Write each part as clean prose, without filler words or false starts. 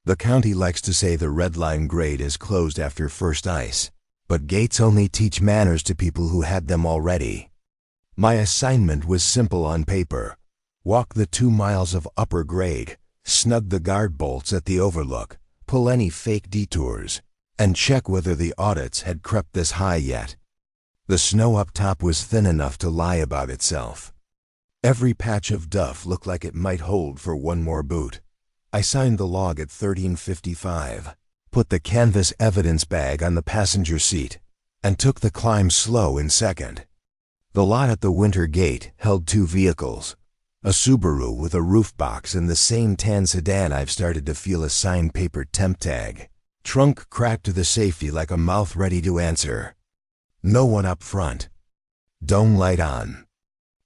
The county likes to say the red line grade is closed after first ice, but gates only teach manners to people who had them already. My assignment was simple on paper. Walk the 2 miles of upper grade, snug the guard bolts at the overlook, pull any fake detours, and check whether the audits had crept this high yet. The snow up top was thin enough to lie about itself. Every patch of duff looked like it might hold for one more boot. I signed the log at 13:55, put the canvas evidence bag on the passenger seat, and took the climb slow in second. The lot at the winter gate held 2 vehicles, a Subaru with a roof box and the same tan sedan I've started to feel a signed paper temp tag. Trunk cracked to the safety like a mouth ready to answer. No one up front. Dome light on.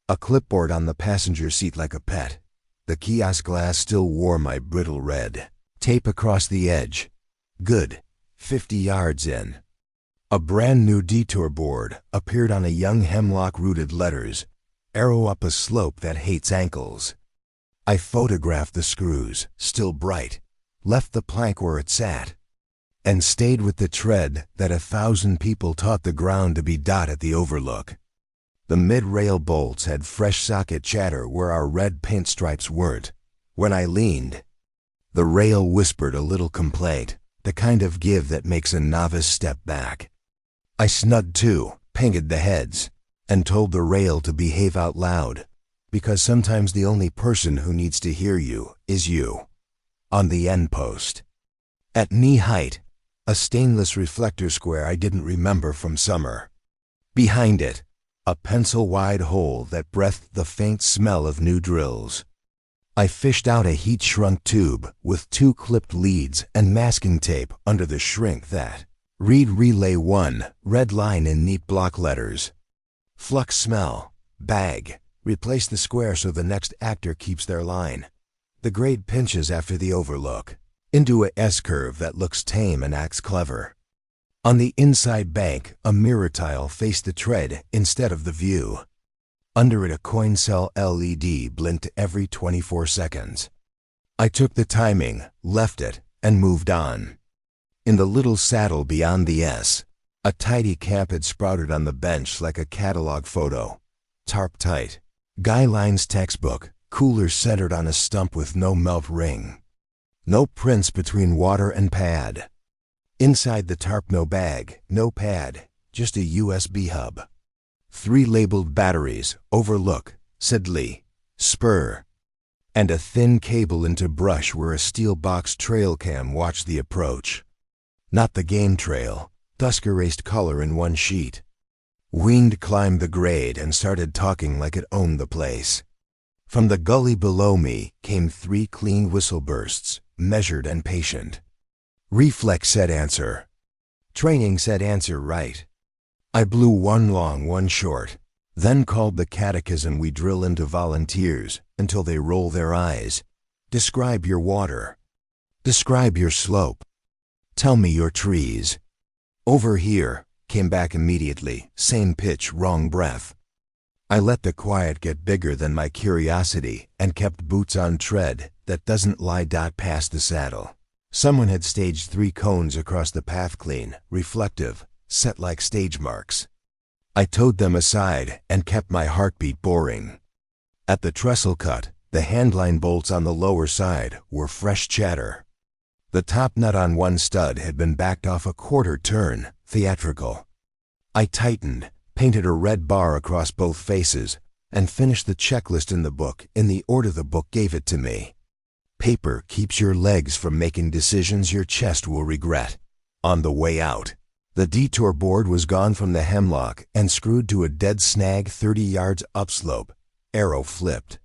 A clipboard on the passenger seat like a pet. The kiosk glass still wore my brittle red. Tape across the edge. Good. 50 yards in. A brand new detour board appeared on a young hemlock-rooted letters. Arrow up a slope that hates ankles. I photographed the screws, still bright, left the plank where it sat, and stayed with the tread that 1,000 people taught the ground to be dot at the overlook. The mid-rail bolts had fresh socket chatter where our red paint stripes weren't. When I leaned, the rail whispered a little complaint, the kind of give that makes a novice step back. I snugged to, pinged the heads, and told the rail to behave out loud, because sometimes the only person who needs to hear you is you. On the end post. At knee height, a stainless reflector square I didn't remember from summer. Behind it, a pencil-wide hole that breathed the faint smell of new drills. I fished out a heat-shrunk tube with 2 clipped leads and masking tape under the shrink that read Relay 1, red line in neat block letters. Flux smell, bag, replace the square so the next actor keeps their line. The grade pinches after the overlook, into a S-curve that looks tame and acts clever. On the inside bank, a mirror tile faced the tread instead of the view. Under it, a coin cell LED blinked every 24 seconds. I took the timing, left it, and moved on. In the little saddle beyond the S, a tidy camp had sprouted on the bench like a catalog photo. Tarp tight. Guy Line's textbook, cooler centered on a stump with no melt ring. No prints between water and pad. Inside the tarp, no bag, no pad, just a USB hub. 3 labeled batteries, overlook, Sidley, spur, and a thin cable into brush where a steel box trail cam watched the approach. Not the game trail, dusk erased color in one sheet. Wind climbed the grade and started talking like it owned the place. From the gully below me came 3 clean whistle bursts, measured and patient. Reflex said answer. Training said answer right. I blew one long, one short, then called the catechism we drill into volunteers until they roll their eyes. Describe your water. Describe your slope. Tell me your trees. Over here, came back immediately, same pitch, wrong breath. I let the quiet get bigger than my curiosity and kept boots on tread that doesn't lie dot past the saddle. Someone had staged 3 cones across the path clean, reflective, set like stage marks. I towed them aside and kept my heartbeat boring. At the trestle cut, the handline bolts on the lower side were fresh chatter. The top nut on one stud had been backed off a quarter turn, theatrical. I tightened, painted a red bar across both faces, and finished the checklist in the book in the order the book gave it to me. Paper keeps your legs from making decisions your chest will regret. On the way out, the detour board was gone from the hemlock and screwed to a dead snag 30 yards upslope. Arrow flipped.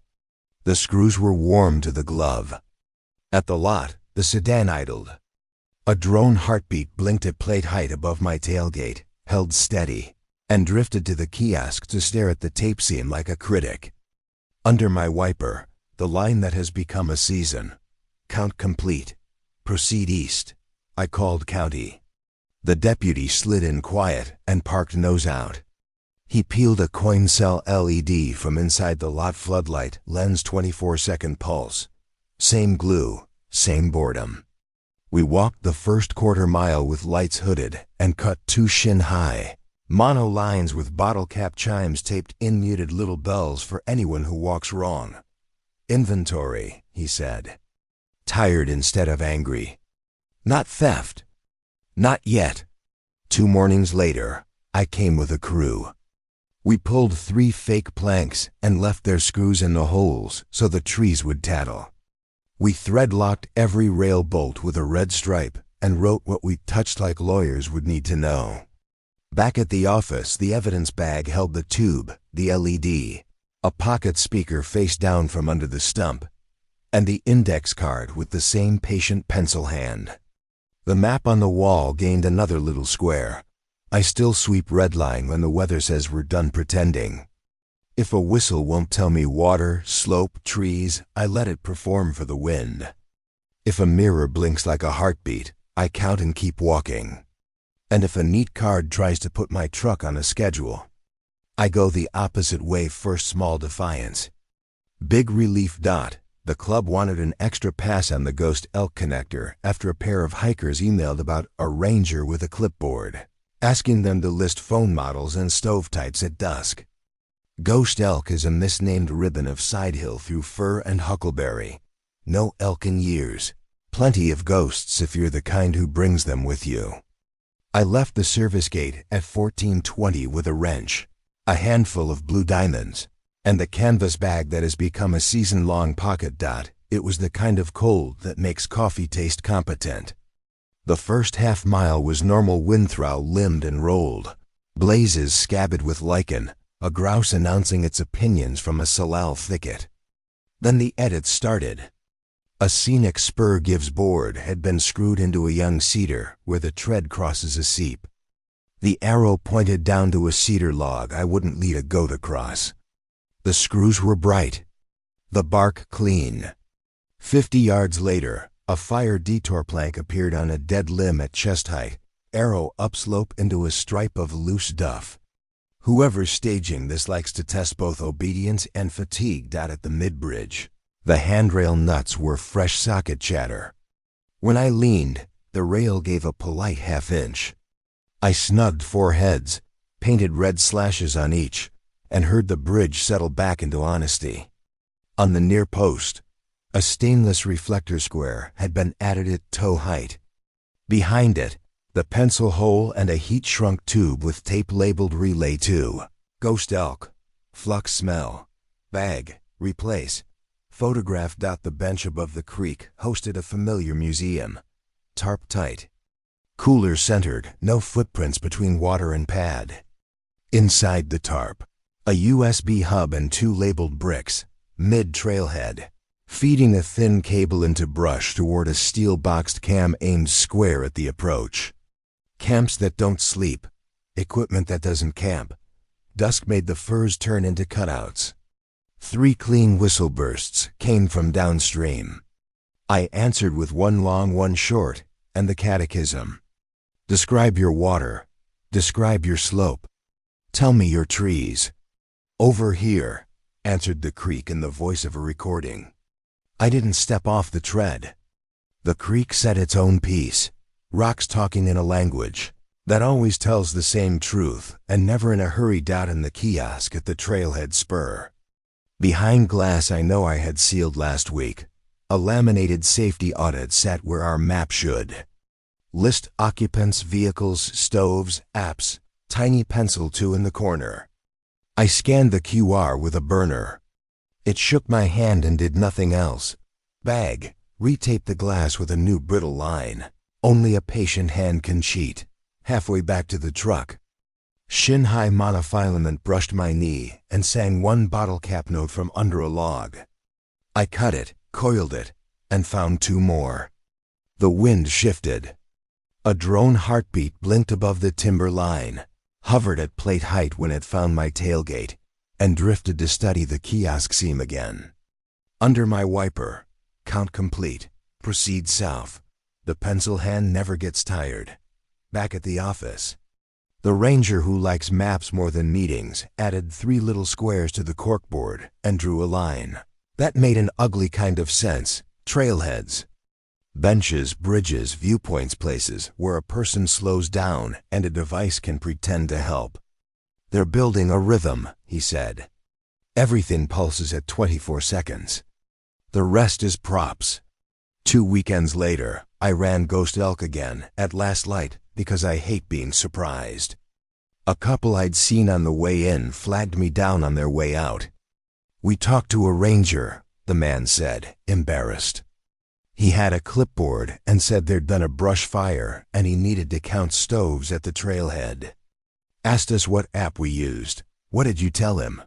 The screws were warm to the glove. At the lot, the sedan idled. A drone heartbeat blinked at plate height above my tailgate, held steady, and drifted to the kiosk to stare at the tape seam like a critic. Under my wiper, the line that has become a season. Count complete. Proceed east. I called county. The deputy slid in quiet and parked nose out. He peeled a coin cell LED from inside the lot floodlight lens 24-second pulse. Same glue, same boredom. We walked the first quarter mile with lights hooded and cut 2 shin-high mono lines with bottle cap chimes taped in, muted little bells for anyone who walks wrong. Inventory, he said. Tired instead of angry. Not theft. Not yet. 2 mornings later, I came with a crew. We pulled 3 fake planks and left their screws in the holes so the trees would tattle. We thread-locked every rail bolt with a red stripe and wrote what we touched like lawyers would need to know. Back at the office, the evidence bag held the tube, the LED, a pocket speaker face down from under the stump, and the index card with the same patient pencil hand. The map on the wall gained another little square. I still sweep red line when the weather says we're done pretending. If a whistle won't tell me water, slope, trees, I let it perform for the wind. If a mirror blinks like a heartbeat, I count and keep walking. And if a neat card tries to put my truck on a schedule, I go the opposite way. First, small defiance. Big relief. The club wanted an extra pass on the Ghost Elk connector after a pair of hikers emailed about a ranger with a clipboard, asking them to list phone models and stovetypes at dusk. Ghost Elk is a misnamed ribbon of sidehill through fir and huckleberry. No elk in years. Plenty of ghosts if you're the kind who brings them with you. I left the service gate at 14:20 with a wrench, a handful of blue diamonds, and the canvas bag that has become a season-long pocket. It was the kind of cold that makes coffee taste competent. The first half mile was normal windthrow limbed and rolled, blazes scabbed with lichen, a grouse announcing its opinions from a salal thicket. Then the edit started. A scenic spur gives board had been screwed into a young cedar where the tread crosses a seep. The arrow pointed down to a cedar log I wouldn't lead a goat across. The screws were bright, the bark clean. 50 yards later, a fire detour plank appeared on a dead limb at chest height, arrow upslope into a stripe of loose duff. Whoever's staging this likes to test both obedience and fatigue. At the mid-bridge, the handrail nuts were fresh socket chatter. When I leaned, the rail gave a polite half-inch. I snugged 4 heads, painted red slashes on each, and heard the bridge settle back into honesty. On the near post, a stainless reflector square had been added at toe height. Behind it, the pencil hole and a heat-shrunk tube with tape labeled Relay 2. Ghost Elk. Flux smell. Bag. Replace. Photographed. The bench above the creek hosted a familiar museum. Tarp tight. Cooler centered, no footprints between water and pad. Inside the tarp, a USB hub and 2 labeled bricks, mid-trailhead, feeding a thin cable into brush toward a steel-boxed cam aimed square at the approach. Camps that don't sleep, equipment that doesn't camp. Dusk made the firs turn into cutouts. 3 clean whistle bursts came from downstream. I answered with 1 long, 1 short, and the catechism. Describe your water. Describe your slope. Tell me your trees. Over here, answered the creek in the voice of a recording. I didn't step off the tread. The creek said its own piece, rocks talking in a language that always tells the same truth and never in a hurry. In the kiosk at the trailhead spur. Behind glass I know I had sealed last week. A laminated safety audit sat where our map should. List occupants, vehicles, stoves, apps, tiny pencil 2 in the corner. I scanned the QR with a burner. It shook my hand and did nothing else. Bag. Retape the glass with a new brittle line. Only a patient hand can cheat. Halfway back to the truck, shin-high monofilament brushed my knee and sang 1 bottle cap note from under a log. I cut it, coiled it, and found 2 more. The wind shifted. A drone heartbeat blinked above the timber line, hovered at plate height when it found my tailgate, and drifted to study the kiosk seam again. Under my wiper, count complete, proceed south. The pencil hand never gets tired. Back at the office, the ranger who likes maps more than meetings added 3 little squares to the corkboard and drew a line. That made an ugly kind of sense. Trailheads. Benches, bridges, viewpoints, places where a person slows down and a device can pretend to help. They're building a rhythm, he said. Everything pulses at 24 seconds. The rest is props. 2 weekends later, I ran Ghost Elk again at last light because I hate being surprised. A couple I'd seen on the way in flagged me down on their way out. We talked to a ranger, the man said, embarrassed. He had a clipboard and said there'd been a brush fire and he needed to count stoves at the trailhead. Asked us what app we used. What did you tell him?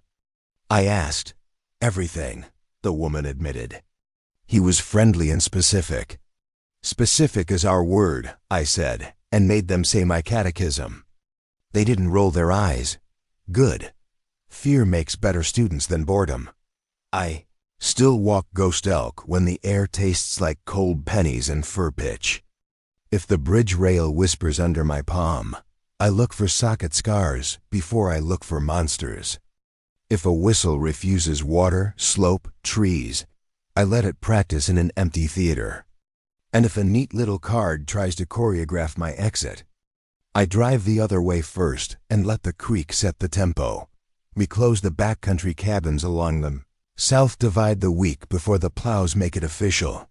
I asked. Everything, the woman admitted. He was friendly and specific. Specific is our word, I said, and made them say my catechism. They didn't roll their eyes. Good. Fear makes better students than boredom. I still walk Ghost Elk when the air tastes like cold pennies and fur pitch. If the bridge rail whispers under my palm, I look for socket scars before I look for monsters. If a whistle refuses water, slope, trees, I let it practice in an empty theater. And if a neat little card tries to choreograph my exit, I drive the other way first and let the creek set the tempo. We close the backcountry cabins along them. South divide the week before the plows make it official.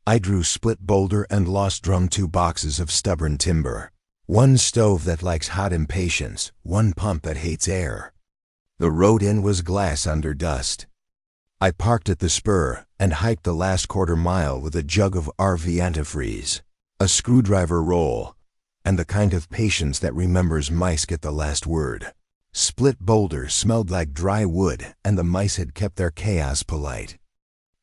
I drew split boulder and lost drum 2 boxes of stubborn timber. 1 stove that likes hot impatience, 1 pump that hates air. The road in was glass under dust. I parked at the spur and hiked the last quarter mile with a jug of RV antifreeze, a screwdriver roll, and the kind of patience that remembers mice get the last word. Split boulder smelled like dry wood, and the mice had kept their chaos polite.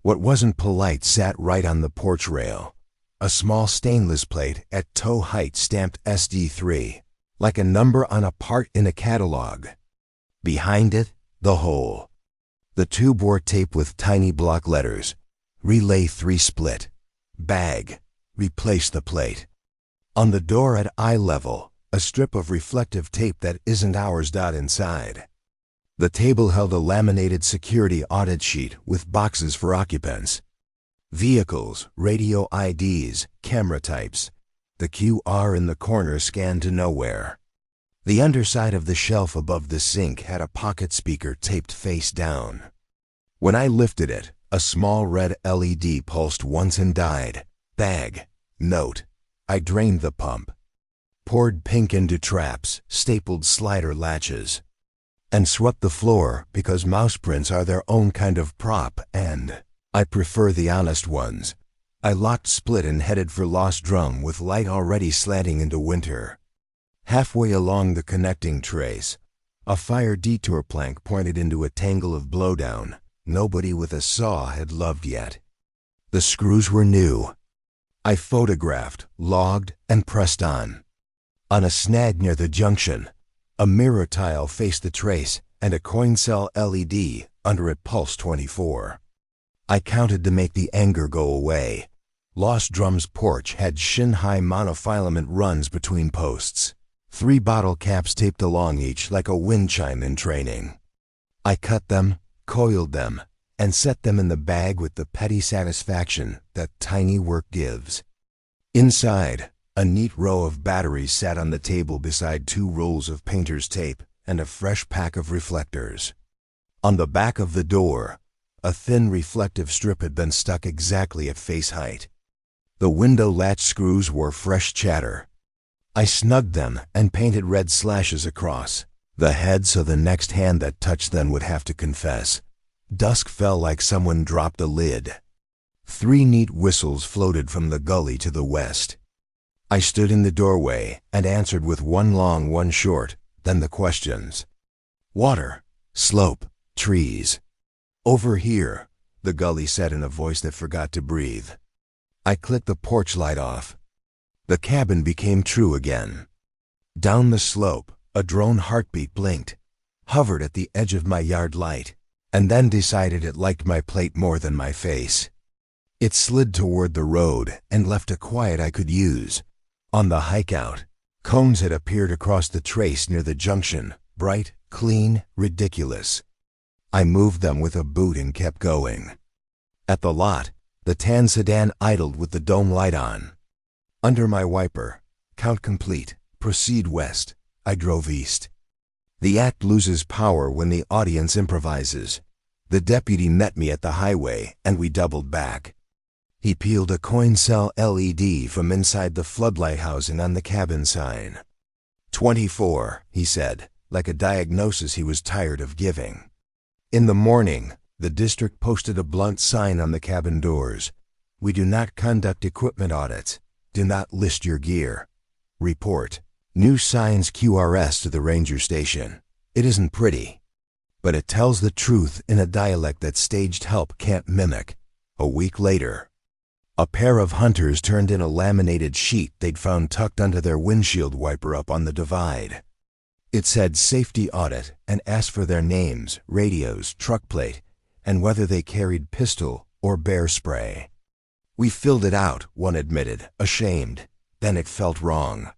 What wasn't polite sat right on the porch rail. A small stainless plate at toe height stamped SD3, like a number on a part in a catalog. Behind it, the hole. The tube bore tape with tiny block letters. Relay 3 split. Bag. Replace the plate. On the door at eye level, a strip of reflective tape that isn't ours. Inside. The table held a laminated security audit sheet with boxes for occupants. Vehicles, radio IDs, camera types. The QR in the corner scanned to nowhere. The underside of the shelf above the sink had a pocket speaker taped face down. When I lifted it, a small red LED pulsed once and died. Bag. Note. I drained the pump. Poured pink into traps, stapled slider latches, and swept the floor because mouse prints are their own kind of prop and I prefer the honest ones. I locked split and headed for Lost Drum with light already slanting into winter. Halfway along the connecting trace, a fire detour plank pointed into a tangle of blowdown nobody with a saw had loved yet. The screws were new. I photographed, logged, and pressed on. On a snag near the junction, a mirror tile faced the trace and a coin cell LED under it pulsed 24. I counted to make the anger go away. Lost Drum's porch had shin-high monofilament runs between posts. 3 bottle caps taped along each like a wind chime in training. I cut them, coiled them, and set them in the bag with the petty satisfaction that tiny work gives. Inside, a neat row of batteries sat on the table beside 2 rolls of painter's tape and a fresh pack of reflectors. On the back of the door, a thin reflective strip had been stuck exactly at face height. The window latch screws wore fresh chatter. I snugged them and painted red slashes across the head so the next hand that touched them would have to confess. Dusk fell like someone dropped a lid. 3 neat whistles floated from the gully to the west. I stood in the doorway and answered with 1 long, 1 short, then the questions. Water, slope, trees. Over here, the gully said in a voice that forgot to breathe. I clicked the porch light off. The cabin became true again. Down the slope, a drone heartbeat blinked, hovered at the edge of my yard light, and then decided it liked my plate more than my face. It slid toward the road and left a quiet I could use. On the hike out, cones had appeared across the trace near the junction, bright, clean, ridiculous. I moved them with a boot and kept going. At the lot, The tan sedan idled with the dome light on. Under my wiper, count complete, proceed west. I drove east. The act loses power when the audience improvises. The deputy met me at the highway, and we doubled back. He peeled a coin cell LED from inside the floodlight housing on the cabin sign. 24, he said, like a diagnosis he was tired of giving. In the morning, the district posted a blunt sign on the cabin doors. We do not conduct equipment audits. Do not list your gear. Report. New signs QRS to the ranger station. It isn't pretty, but it tells the truth in a dialect that staged help can't mimic. A week later, a pair of hunters turned in a laminated sheet they'd found tucked under their windshield wiper up on the divide. It said safety audit and asked for their names, radios, truck plate, and whether they carried pistol or bear spray. We filled it out, one admitted, ashamed. Then it felt wrong.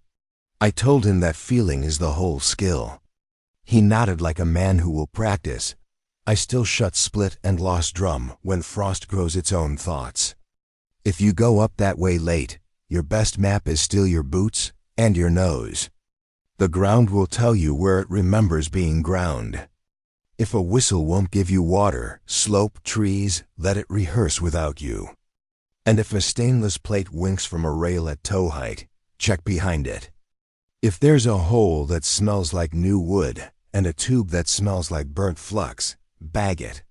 I told him that feeling is the whole skill. He nodded like a man who will practice. I still shut split and lost drum when frost grows its own thoughts. If you go up that way late, your best map is still your boots and your nose. The ground will tell you where it remembers being ground. If a whistle won't give you water, slope, trees, let it rehearse without you. And if a stainless plate winks from a rail at toe height, check behind it. If there's a hole that smells like new wood and a tube that smells like burnt flux, bag it.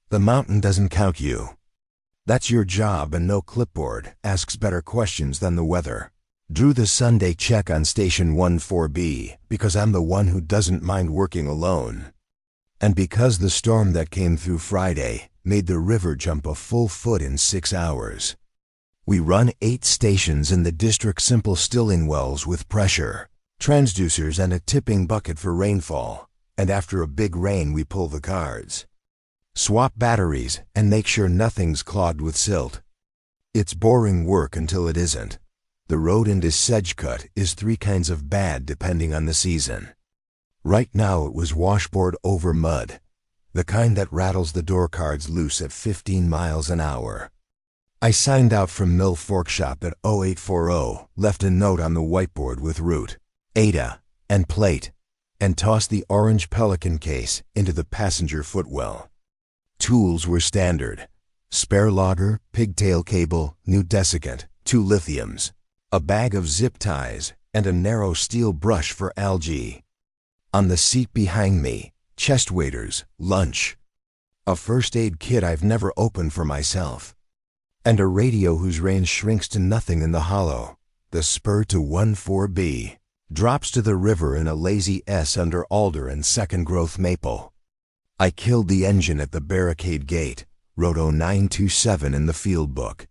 The mountain doesn't count you. That's your job, and no clipboard asks better questions than the weather. Drew the Sunday check on Station 14B because I'm the one who doesn't mind working alone. And because the storm that came through Friday made the river jump a full foot in 6 hours. We run 8 stations in the district, simple stilling wells with pressure, transducers, and a tipping bucket for rainfall. And after a big rain we pull the cards. Swap batteries and make sure nothing's clogged with silt. It's boring work until it isn't. The road into Sedgecut is 3 kinds of bad depending on the season. Right now it was washboard over mud, the kind that rattles the door cards loose at 15 miles an hour. I signed out from Mill Fork Shop at 0840, left a note on the whiteboard with route, Ada, and plate, and tossed the orange Pelican case into the passenger footwell. Tools were standard: spare logger, pigtail cable, new desiccant, 2 lithiums, a bag of zip ties, and a narrow steel brush for algae. On the seat behind me, chest waders, lunch, a first aid kit I've never opened for myself, and a radio whose range shrinks to nothing in the hollow. The spur to 14B drops to the river in a lazy S under alder and second-growth maple. I killed the engine at the barricade gate, wrote 0927 in the field book,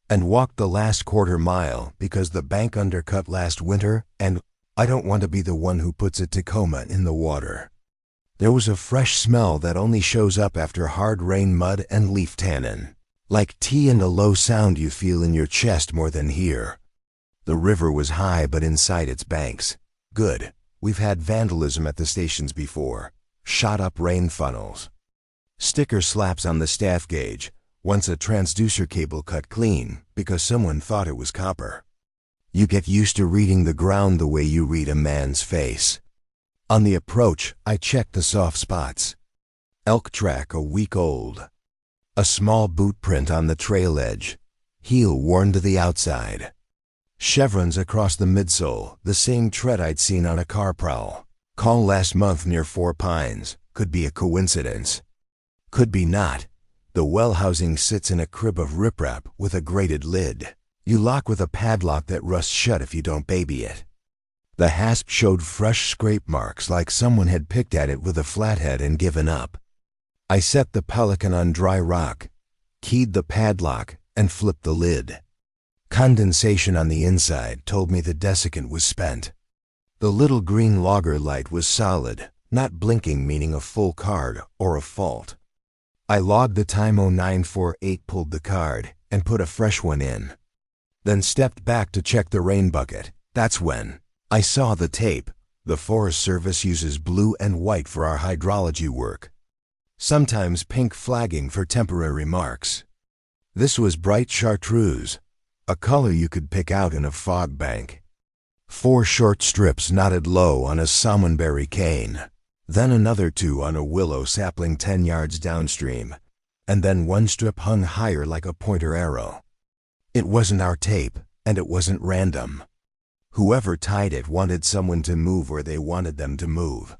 and walked the last quarter mile because the bank undercut last winter, and I don't want to be the one who puts a Tacoma in the water. There was a fresh smell that only shows up after hard rain, mud, and leaf tannin, like tea, and a low sound you feel in your chest more than here. The river was high but inside its banks. Good. We've had vandalism at the stations before. Shot up rain funnels. Sticker slaps on the staff gauge. Once a transducer cable cut clean because someone thought it was copper. You get used to reading the ground the way you read a man's face. On the approach, I checked the soft spots. Elk track a week old. A small boot print on the trail edge. Heel worn to the outside. Chevrons across the midsole, the same tread I'd seen on a car prowl. Call last month near 4 Pines. Could be a coincidence. Could be not. The well housing sits in a crib of riprap with a grated lid. You lock with a padlock that rusts shut if you don't baby it. The hasp showed fresh scrape marks like someone had picked at it with a flathead and given up. I set the Pelican on dry rock, keyed the padlock, and flipped the lid. Condensation on the inside told me the desiccant was spent. The little green logger light was solid, not blinking, meaning a full card or a fault. I logged the time. 0948, pulled the card, and put a fresh one in. Then stepped back to check the rain bucket. That's when I saw the tape. The Forest Service uses blue and white for our hydrology work. Sometimes pink flagging for temporary marks. This was bright chartreuse, a color you could pick out in a fog bank. 4 short strips knotted low on a salmonberry cane, then another 2 on a willow sapling 10 yards downstream, and then 1 strip hung higher like a pointer arrow. It wasn't our tape, and it wasn't random. Whoever tied it wanted someone to move where they wanted them to move.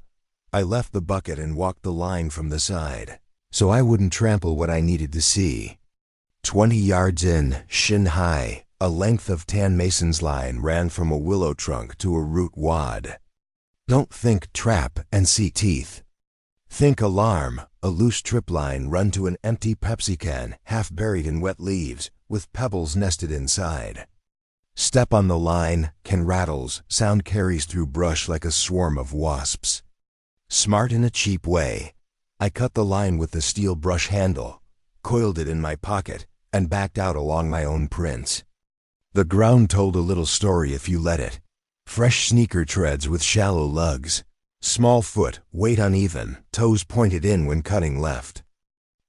I left the bucket and walked the line from the side, so I wouldn't trample what I needed to see. 20 yards in, shin high, a length of tan mason's line ran from a willow trunk to a root wad. Don't think trap and see teeth. Think alarm, a loose trip line run to an empty Pepsi can half buried in wet leaves with pebbles nested inside. Step on the line, can rattles, sound carries through brush like a swarm of wasps. Smart in a cheap way, I cut the line with the steel brush handle, coiled it in my pocket, and backed out along my own prints. The ground told a little story if you let it. Fresh sneaker treads with shallow lugs. Small foot, weight uneven, toes pointed in when cutting left.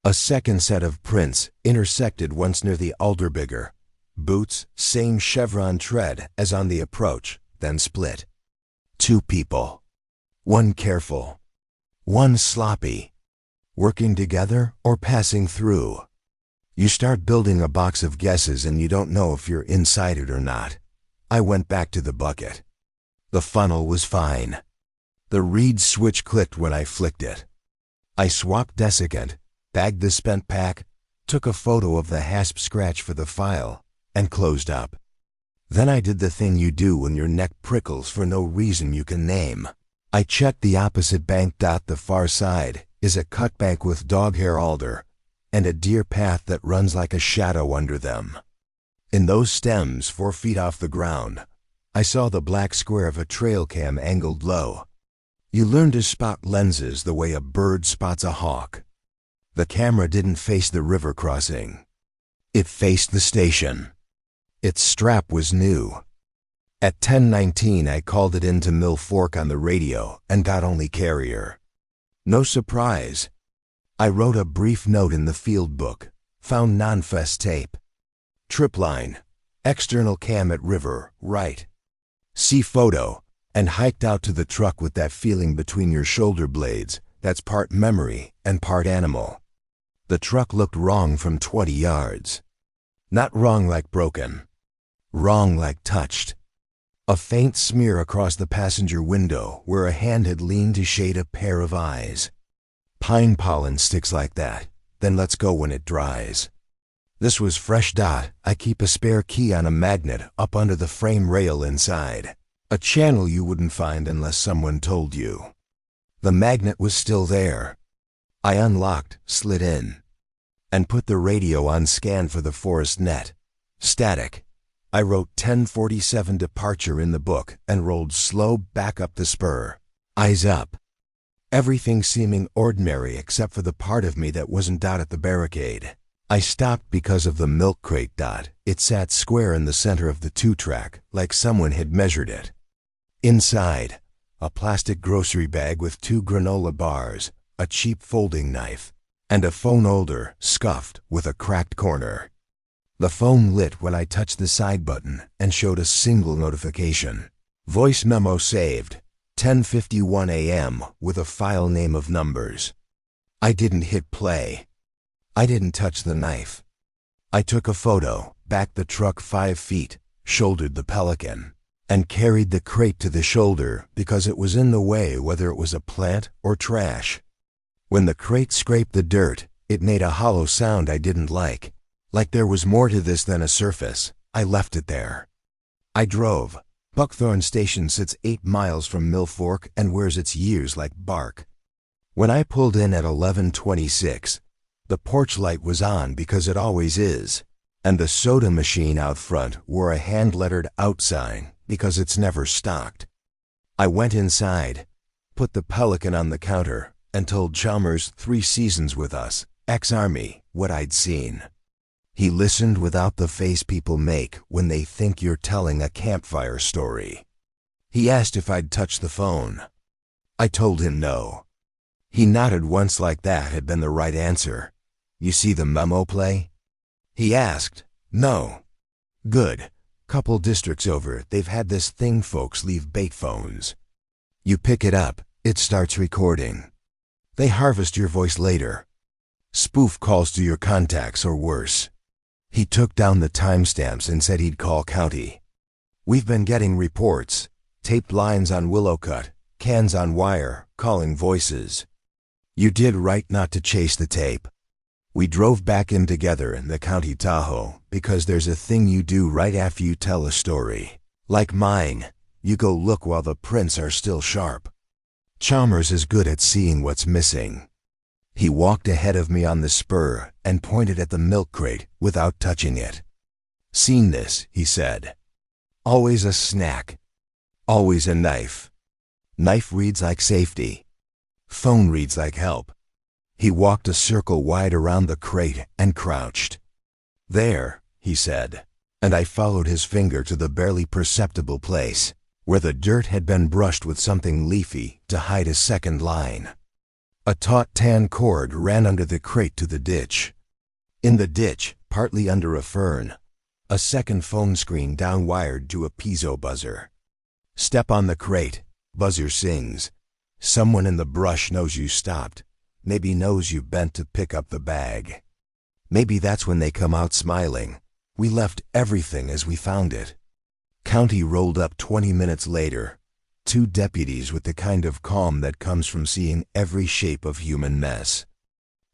A second set of prints intersected once near the alderbigger. Boots, same chevron tread as on the approach, then split. 2 people. 1 careful. 1 sloppy. Working together or passing through. You start building a box of guesses and you don't know if you're inside it or not. I went back to the bucket. The funnel was fine. The reed switch clicked when I flicked it. I swapped desiccant, bagged the spent pack, took a photo of the hasp scratch for the file, and closed up. Then I did the thing you do when your neck prickles for no reason you can name. I checked the opposite bank. The far side is a cut bank with doghair alder, and a deer path that runs like a shadow under them. In those stems 4 feet off the ground, I saw the black square of a trail cam angled low. You learn to spot lenses the way a bird spots a hawk. The camera didn't face the river crossing. It faced the station. Its strap was new. At 10:19 I called it into Mill Fork on the radio and got only carrier. No surprise. I wrote a brief note in the field book, found non-fest tape. Trip line, external cam at river, right. See photo, and hiked out to the truck with that feeling between your shoulder blades that's part memory and part animal. The truck looked wrong from 20 yards. Not wrong like broken. Wrong like touched. A faint smear across the passenger window where a hand had leaned to shade a pair of eyes. Pine pollen sticks like that, then lets go when it dries. This was fresh. I keep a spare key on a magnet up under the frame rail inside. A channel you wouldn't find unless someone told you. The magnet was still there. I unlocked, slid in, and put the radio on scan for the forest net. Static. I wrote 10:47 departure in the book and rolled slow back up the spur. Eyes up. Everything seeming ordinary except for the part of me that wasn't at the barricade. I stopped because of the milk crate. It sat square in the center of the 2-track, like someone had measured it. Inside, a plastic grocery bag with 2 granola bars, a cheap folding knife, and a phone holder, scuffed, with a cracked corner. The phone lit when I touched the side button and showed a single notification. Voice memo saved, 10:51 a.m. with a file name of numbers. I didn't hit play. I didn't touch the knife. I took a photo, backed the truck 5 feet, shouldered the Pelican, and carried the crate to the shoulder because it was in the way whether it was a plant or trash. When the crate scraped the dirt, it made a hollow sound I didn't like. Like there was more to this than a surface. I left it there. I drove. Buckthorn Station sits 8 miles from Mill Fork and wears its years like bark. When I pulled in at 11:26, the porch light was on because it always is, and the soda machine out front wore a hand-lettered out sign because it's never stocked. I went inside, put the Pelican on the counter, and told Chalmers 3 seasons with us, ex-Army, what I'd seen. He listened without the face people make when they think you're telling a campfire story. He asked if I'd touched the phone. I told him no. He nodded once like that had been the right answer. You see the memo play? He asked. No. Good. Couple districts over, they've had this thing folks leave bait phones. You pick it up, it starts recording. They harvest your voice later. Spoof calls to your contacts or worse. He took down the timestamps and said he'd call county. We've been getting reports, taped lines on Willowcut, cans on wire, calling voices. You did right not to chase the tape. We drove back in together in the county Tahoe because there's a thing you do right after you tell a story. Like mine, you go look while the prints are still sharp. Chalmers is good at seeing what's missing. He walked ahead of me on the spur and pointed at the milk crate without touching it. Seen this, he said. Always a snack. Always a knife. Knife reads like safety. Phone reads like help. He walked a circle wide around the crate and crouched. There, he said, and I followed his finger to the barely perceptible place, where the dirt had been brushed with something leafy to hide a second line. A taut tan cord ran under the crate to the ditch. In the ditch, partly under a fern, a second phone screen downwired to a piezo buzzer. Step on the crate, buzzer sings. Someone in the brush knows you stopped. Maybe knows you bent to pick up the bag. Maybe that's when they come out smiling. We left everything as we found it. County rolled up 20 minutes later. 2 deputies with the kind of calm that comes from seeing every shape of human mess.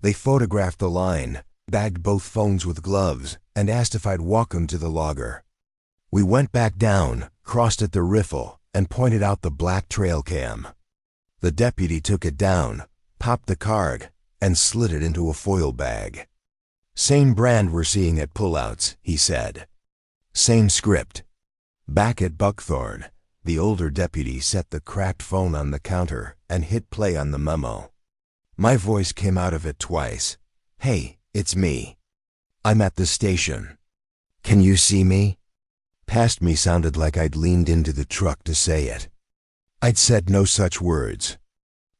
They photographed the line, bagged both phones with gloves, and asked if I'd walk them to the logger. We went back down, crossed at the riffle, and pointed out the black trail cam. The deputy took it down, popped the card, and slid it into a foil bag. Same brand we're seeing at pullouts, he said. Same script. Back at Buckthorn, the older deputy set the cracked phone on the counter and hit play on the memo. My voice came out of it twice. Hey, it's me. I'm at the station. Can you see me? Past me sounded like I'd leaned into the truck to say it. I'd said no such words.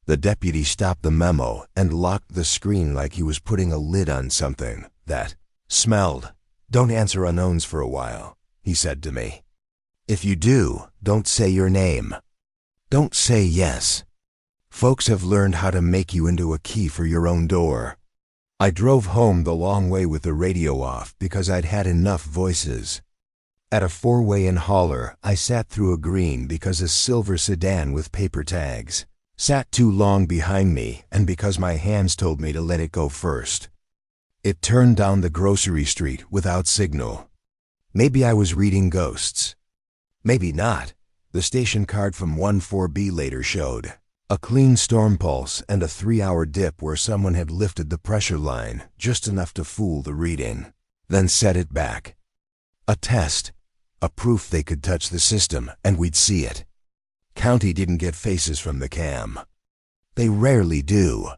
The deputy stopped the memo and locked the screen like he was putting a lid on something that smelled. Don't answer unknowns for a while, he said to me. If you do, don't say your name. Don't say yes. Folks have learned how to make you into a key for your own door. I drove home the long way with the radio off because I'd had enough voices. At a 4-way in Holler, I sat through a green because a silver sedan with paper tags sat too long behind me and because my hands told me to let it go first. It turned down the grocery street without signal. Maybe I was reading ghosts. Maybe not. The station card from 14B later showed a clean storm pulse and a 3-hour dip where someone had lifted the pressure line just enough to fool the reading, then set it back. A test, a proof they could touch the system and we'd see it. County didn't get faces from the cam. They rarely do.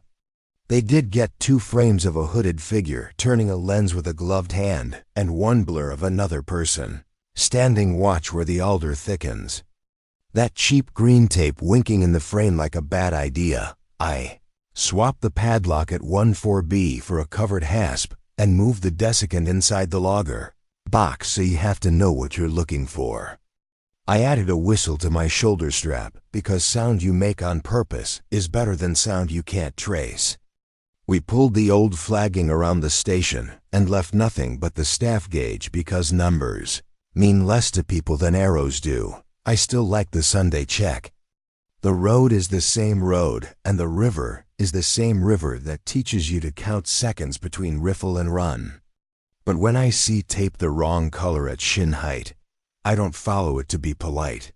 They did get 2 frames of a hooded figure turning a lens with a gloved hand and 1 blur of another person, standing watch where the alder thickens. That cheap green tape winking in the frame like a bad idea. I swapped the padlock at 14B for a covered hasp and moved the desiccant inside the logger box so you have to know what you're looking for. I added a whistle to my shoulder strap because sound you make on purpose is better than sound you can't trace. We pulled the old flagging around the station and left nothing but the staff gauge because numbers mean less to people than arrows do. I still like the Sunday check. The road is the same road and the river is the same river that teaches you to count seconds between riffle and run. But when I see tape the wrong color at shin height, I don't follow it to be polite.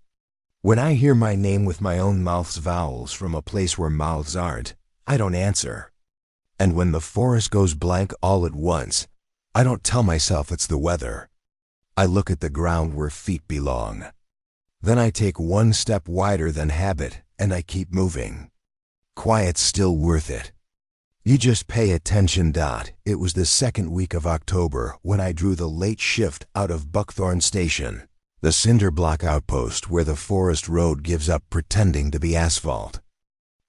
When I hear my name with my own mouth's vowels from a place where mouths aren't, I don't answer. And when the forest goes blank all at once, I don't tell myself it's the weather. I look at the ground where feet belong. Then I take 1 step wider than habit and I keep moving. Quiet's still worth it. You just pay attention. It was the 2nd week of October when I drew the late shift out of Buckthorn Station, the cinder block outpost where the forest road gives up pretending to be asphalt.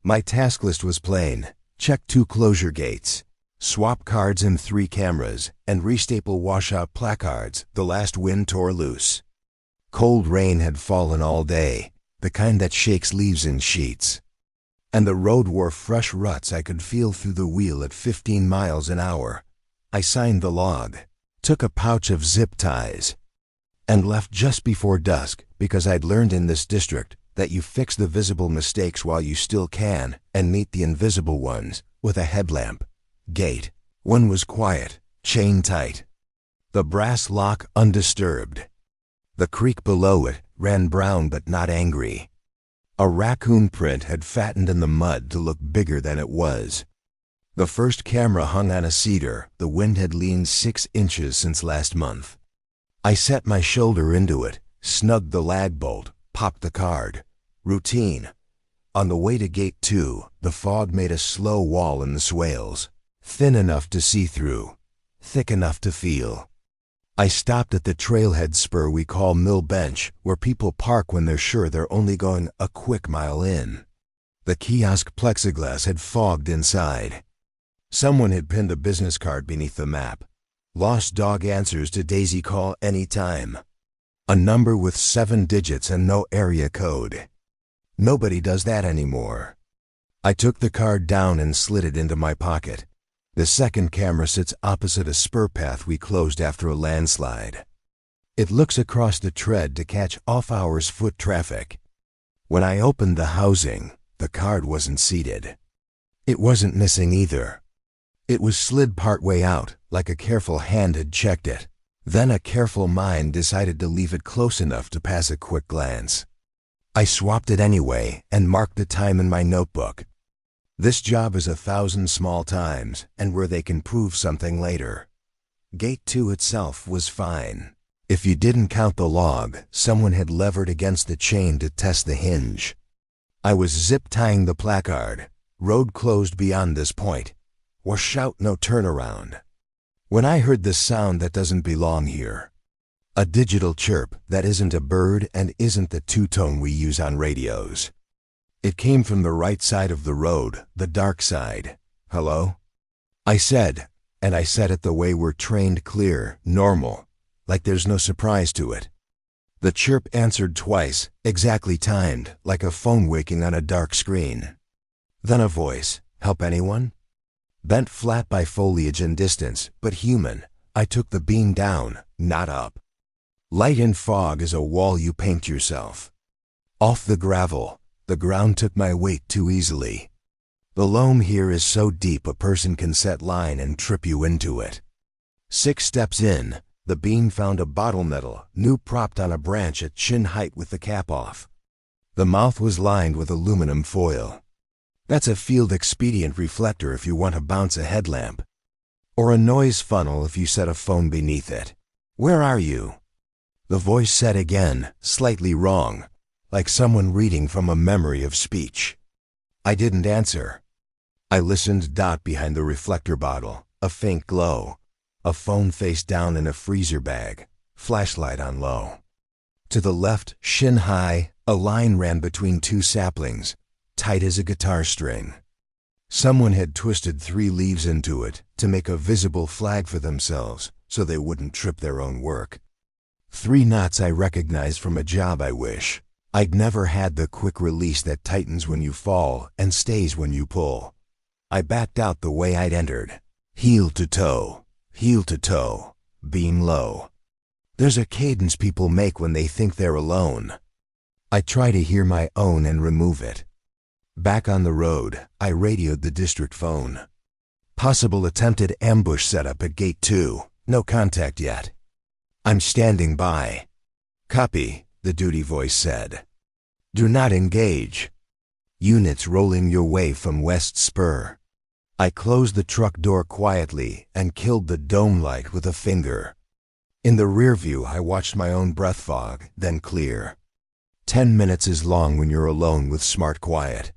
My task list was plain. Check 2 closure gates. Swap cards in 3 cameras, and restaple washout placards the last wind tore loose. Cold rain had fallen all day, the kind that shakes leaves in sheets. And the road wore fresh ruts I could feel through the wheel at 15 miles an hour. I signed the log, took a pouch of zip ties, and left just before dusk because I'd learned in this district that you fix the visible mistakes while you still can and meet the invisible ones with a headlamp. Gate 1 was quiet, chain tight. The brass lock undisturbed. The creek below it ran brown but not angry. A raccoon print had fattened in the mud to look bigger than it was. The first camera hung on a cedar. The wind had leaned 6 inches since last month. I set my shoulder into it, snugged the lag bolt, popped the card. Routine. On the way to Gate 2, the fog made a slow wall in the swales. Thin enough to see through, thick enough to feel. I stopped at the trailhead spur we call Mill Bench, where people park when they're sure they're only going a quick mile in. The kiosk plexiglass had fogged inside. Someone had pinned a business card beneath the map. Lost dog answers to Daisy call anytime. A number with 7 digits and no area code. Nobody does that anymore. I took the card down and slid it into my pocket. The second camera sits opposite a spur path we closed after a landslide. It looks across the tread to catch off-hours foot traffic. When I opened the housing, the card wasn't seated. It wasn't missing either. It was slid partway out, like a careful hand had checked it. Then a careful mind decided to leave it close enough to pass a quick glance. I swapped it anyway and marked the time in my notebook. This job is 1,000 small times, and where they can prove something later. Gate 2 itself was fine. If you didn't count the log, someone had levered against the chain to test the hinge. I was zip-tying the placard. Road closed beyond this point. Washout, no turnaround. When I heard this sound that doesn't belong here. A digital chirp that isn't a bird and isn't the two-tone we use on radios. It came from the right side of the road, the dark side. Hello? I said, and I said it the way we're trained, clear, normal, like there's no surprise to it. The chirp answered twice, exactly timed, like a phone waking on a dark screen. Then a voice, help anyone? Bent flat by foliage and distance, but human, I took the beam down, not up. Light in fog is a wall you paint yourself. Off the gravel. The ground took my weight too easily. The loam here is so deep a person can set line and trip you into it. 6 steps in, the beam found a bottle nettle, new propped on a branch at chin height with the cap off. The mouth was lined with aluminum foil. That's a field expedient reflector if you want to bounce a headlamp. Or a noise funnel if you set a phone beneath it. Where are you? The voice said again, slightly wrong. Like someone reading from a memory of speech. I didn't answer. I listened. Behind the reflector bottle, a faint glow. A phone face down in a freezer bag, flashlight on low. To the left, shin high, a line ran between 2 saplings, tight as a guitar string. Someone had twisted 3 leaves into it to make a visible flag for themselves so they wouldn't trip their own work. 3 knots I recognized from a job I wish. I'd never had the quick release that tightens when you fall and stays when you pull. I backed out the way I'd entered. Heel to toe, beam low. There's a cadence people make when they think they're alone. I try to hear my own and remove it. Back on the road, I radioed the district phone. Possible attempted ambush setup at Gate 2. No contact yet. I'm standing by. Copy. The duty voice said. Do not engage. Units rolling your way from West Spur. I closed the truck door quietly and killed the dome light with a finger. In the rear view, I watched my own breath fog, then clear. 10 minutes is long when you're alone with smart quiet.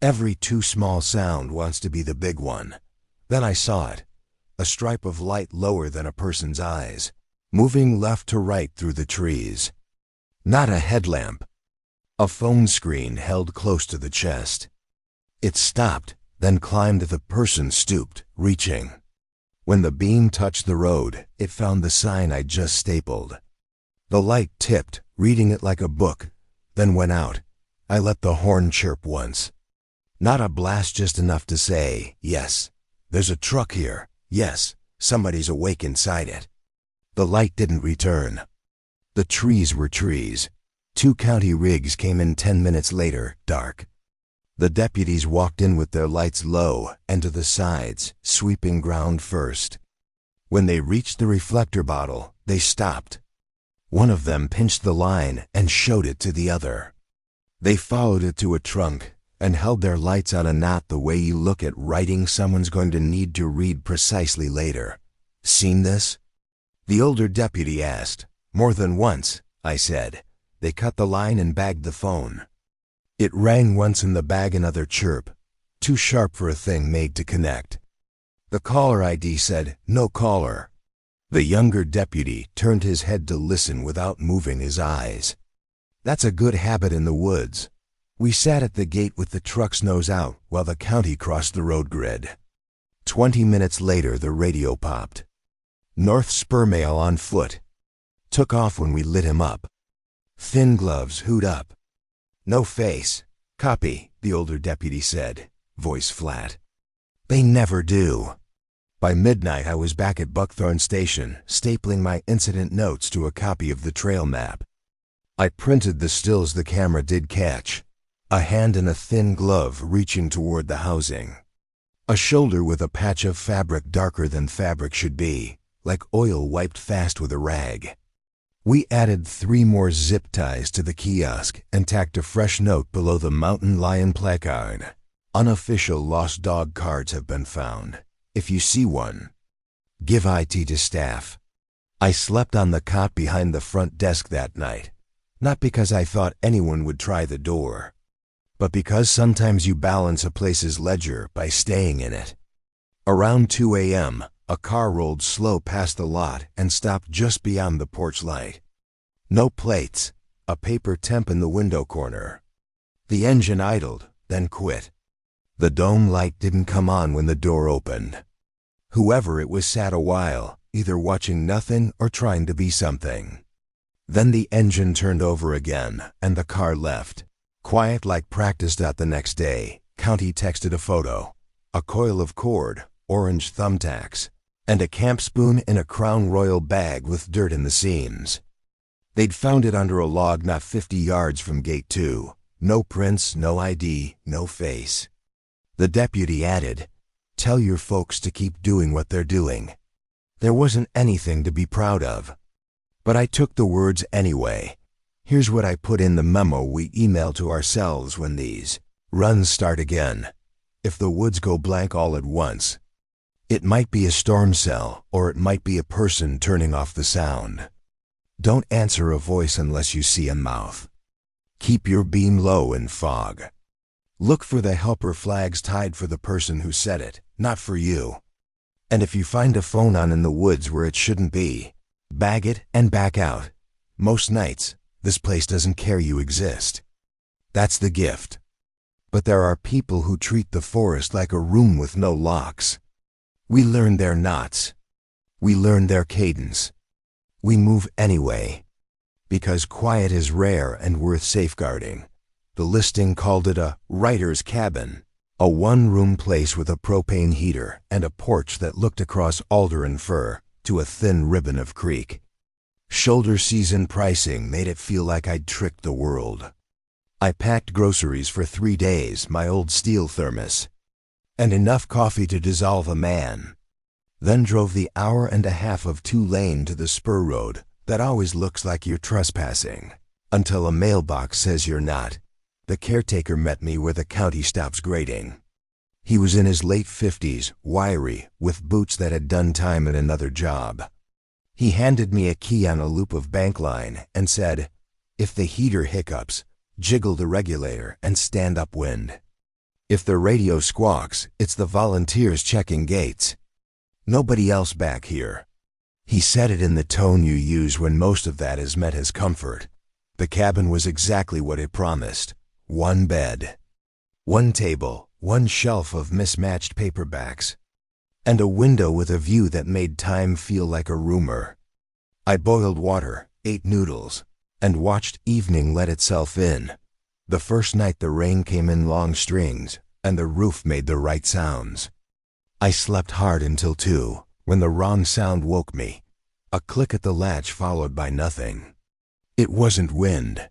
Every too small sound wants to be the big one. Then I saw it. A stripe of light lower than a person's eyes, moving left to right through the trees. Not a headlamp. A phone screen held close to the chest. It stopped, then climbed. The person stooped, reaching. When the beam touched the road, it found the sign I'd just stapled. The light tipped, reading it like a book, then went out. I let the horn chirp once. Not a blast, just enough to say, yes, there's a truck here. Yes, somebody's awake inside it. The light didn't return. The trees were trees. 2 county rigs came in 10 minutes later, dark. The deputies walked in with their lights low and to the sides, sweeping ground first. When they reached the reflector bottle, they stopped. One of them pinched the line and showed it to the other. They followed it to a trunk and held their lights on a knot, the way you look at writing someone's going to need to read precisely later. Seen this? The older deputy asked. More than once, I said. They cut the line and bagged the phone. It rang once in the bag, another chirp, too sharp for a thing made to connect. The caller ID said, "No caller." The younger deputy turned his head to listen without moving his eyes. That's a good habit in the woods. We sat at the gate with the truck's nose out while the county crossed the road grid. 20 minutes later, the radio popped. North Spur male on foot. Took off when we lit him up. Thin gloves, hood up. No face. Copy, the older deputy said, voice flat. They never do. By midnight, I was back at Buckthorn Station, stapling my incident notes to a copy of the trail map. I printed the stills the camera did catch. A hand in a thin glove reaching toward the housing. A shoulder with a patch of fabric darker than fabric should be, like oil wiped fast with a rag. We added 3 more zip ties to the kiosk and tacked a fresh note below the mountain lion placard. Unofficial lost dog cards have been found. If you see one, give IT to staff. I slept on the cot behind the front desk that night, not because I thought anyone would try the door, but because sometimes you balance a place's ledger by staying in it. Around 2 a.m., a car rolled slow past the lot and stopped just beyond the porch light. No plates, a paper temp in the window corner. The engine idled, then quit. The dome light didn't come on when the door opened. Whoever it was sat a while, either watching nothing or trying to be something. Then the engine turned over again, and the car left. Quiet like practiced. The next day, County texted a photo. A coil of cord, orange thumbtacks, and a camp spoon in a Crown Royal bag with dirt in the seams. They'd found it under a log not 50 yards from Gate 2. No prints, no ID, no face. The deputy added, "Tell your folks to keep doing what they're doing." There wasn't anything to be proud of. But I took the words anyway. Here's what I put in the memo we emailed to ourselves when these runs start again. If the woods go blank all at once, it might be a storm cell, or it might be a person turning off the sound. Don't answer a voice unless you see a mouth. Keep your beam low in fog. Look for the helper flags tied for the person who said it, not for you. And if you find a phone on in the woods where it shouldn't be, bag it and back out. Most nights, this place doesn't care you exist. That's the gift. But there are people who treat the forest like a room with no locks. We learn their knots. We learn their cadence. We move anyway. Because quiet is rare and worth safeguarding. The listing called it a writer's cabin, a one-room place with a propane heater and a porch that looked across alder and fir to a thin ribbon of creek. Shoulder season pricing made it feel like I'd tricked the world. I packed groceries for 3 days, my old steel thermos, and enough coffee to dissolve a man. Then drove the hour and a half of 2-lane to the spur road that always looks like you're trespassing, until a mailbox says you're not. The caretaker met me where the county stops grading. He was in his late 50s, wiry, with boots that had done time at another job. He handed me a key on a loop of bank line and said, "If the heater hiccups, jiggle the regulator and stand upwind. If the radio squawks, it's the volunteers checking gates. Nobody else back here." He said it in the tone you use when most of that is meant as comfort. The cabin was exactly what it promised. 1 bed, 1 table, one shelf of mismatched paperbacks, and a window with a view that made time feel like a rumor. I boiled water, ate noodles, and watched evening let itself in. The first night the rain came in long strings, and the roof made the right sounds. I slept hard until 2, when the wrong sound woke me. A click at the latch followed by nothing. It wasn't wind.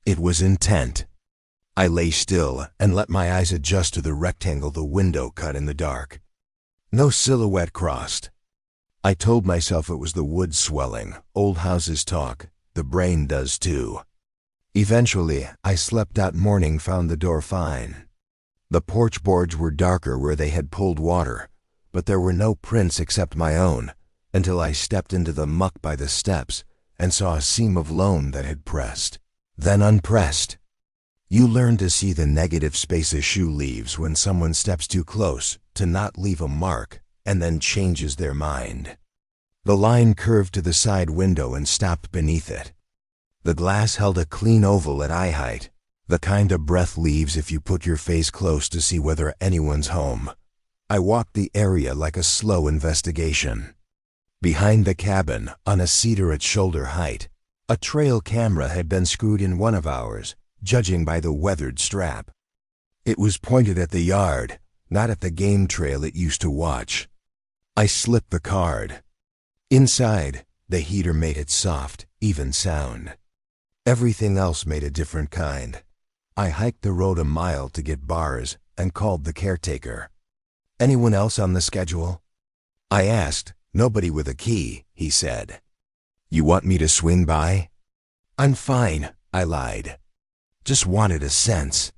It was intent. I lay still and let my eyes adjust to the rectangle the window cut in the dark. No silhouette crossed. I told myself it was the woods swelling. Old houses talk. The brain does too. Eventually, I slept that morning, found the door fine. The porch boards were darker where they had pulled water, but there were no prints except my own, until I stepped into the muck by the steps and saw a seam of loam that had pressed, then unpressed. You learn to see the negative space a shoe leaves when someone steps too close to not leave a mark and then changes their mind. The line curved to the side window and stopped beneath it. The glass held a clean oval at eye height, the kind a breath leaves if you put your face close to see whether anyone's home. I walked the area like a slow investigation. Behind the cabin, on a cedar at shoulder height, a trail camera had been screwed in one of ours, judging by the weathered strap. It was pointed at the yard, not at the game trail it used to watch. I slipped the card. Inside, the heater made it soft, even sound. Everything else made a different kind. I hiked the road a mile to get bars and called the caretaker. "Anyone else on the schedule?" I asked. "Nobody with a key," he said. "You want me to swing by?" "I'm fine," I lied. "Just wanted a sense."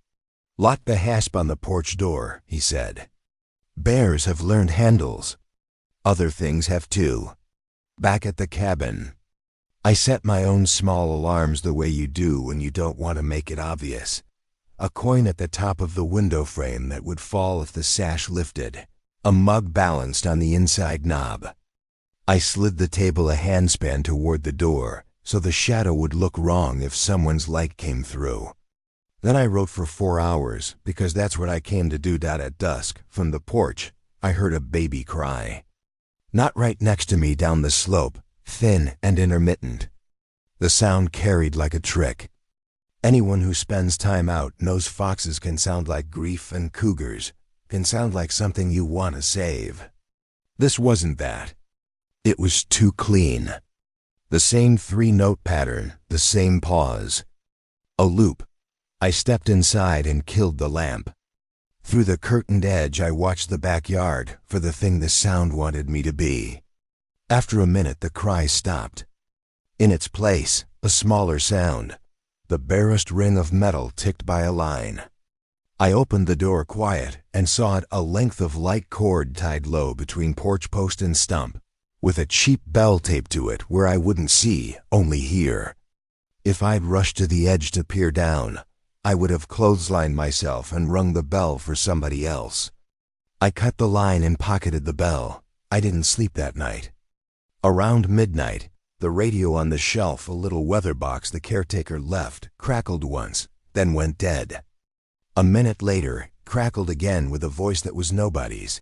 "Lock the hasp on the porch door," he said. "Bears have learned handles. Other things have too." Back at the cabin, I set my own small alarms the way you do when you don't want to make it obvious. A coin at the top of the window frame that would fall if the sash lifted. A mug balanced on the inside knob. I slid the table a handspan toward the door so the shadow would look wrong if someone's light came through. Then I wrote for 4 hours because that's what I came to do. At dusk, from the porch, I heard a baby cry. Not right next to me, down the slope, thin and intermittent. The sound carried like a trick. Anyone who spends time out knows foxes can sound like grief, and cougars can sound like something you want to save. This wasn't that. It was too clean. The same 3-note pattern, the same pause. A loop. I stepped inside and killed the lamp. Through the curtained edge I watched the backyard for the thing the sound wanted me to be. After a minute the cry stopped. In its place, a smaller sound. The barest ring of metal ticked by a line. I opened the door quiet and saw it, a length of light cord tied low between porch post and stump, with a cheap bell taped to it where I wouldn't see, only hear. If I'd rushed to the edge to peer down, I would have clotheslined myself and rung the bell for somebody else. I cut the line and pocketed the bell. I didn't sleep that night. Around midnight, the radio on the shelf, a little weather box the caretaker left, crackled once, then went dead. A minute later, crackled again with a voice that was nobody's.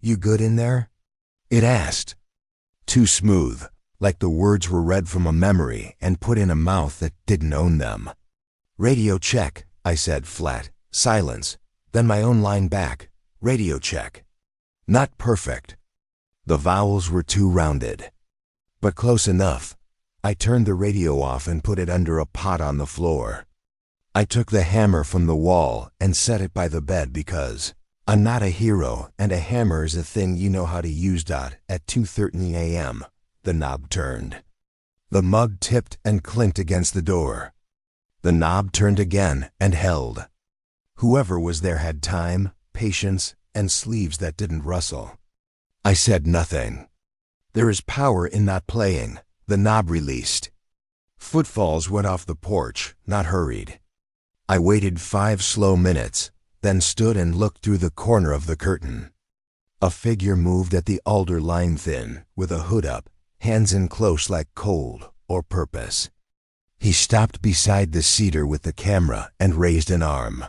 "You good in there?" it asked. Too smooth, like the words were read from a memory and put in a mouth that didn't own them. "Radio check," I said flat. Silence. Then my own line back. "Radio check." Not perfect. The vowels were too rounded. But close enough. I turned the radio off and put it under a pot on the floor. I took the hammer from the wall and set it by the bed because I'm not a hero and a hammer is a thing you know how to use. At 2:13 a.m., the knob turned. The mug tipped and clinked against the door. The knob turned again and held. Whoever was there had time, patience, and sleeves that didn't rustle. I said nothing. There is power in not playing. The knob released. Footfalls went off the porch, not hurried. I waited 5 slow minutes, then stood and looked through the corner of the curtain. A figure moved at the alder line thin, with a hood up, hands in close like cold or purpose. He stopped beside the cedar with the camera and raised an arm.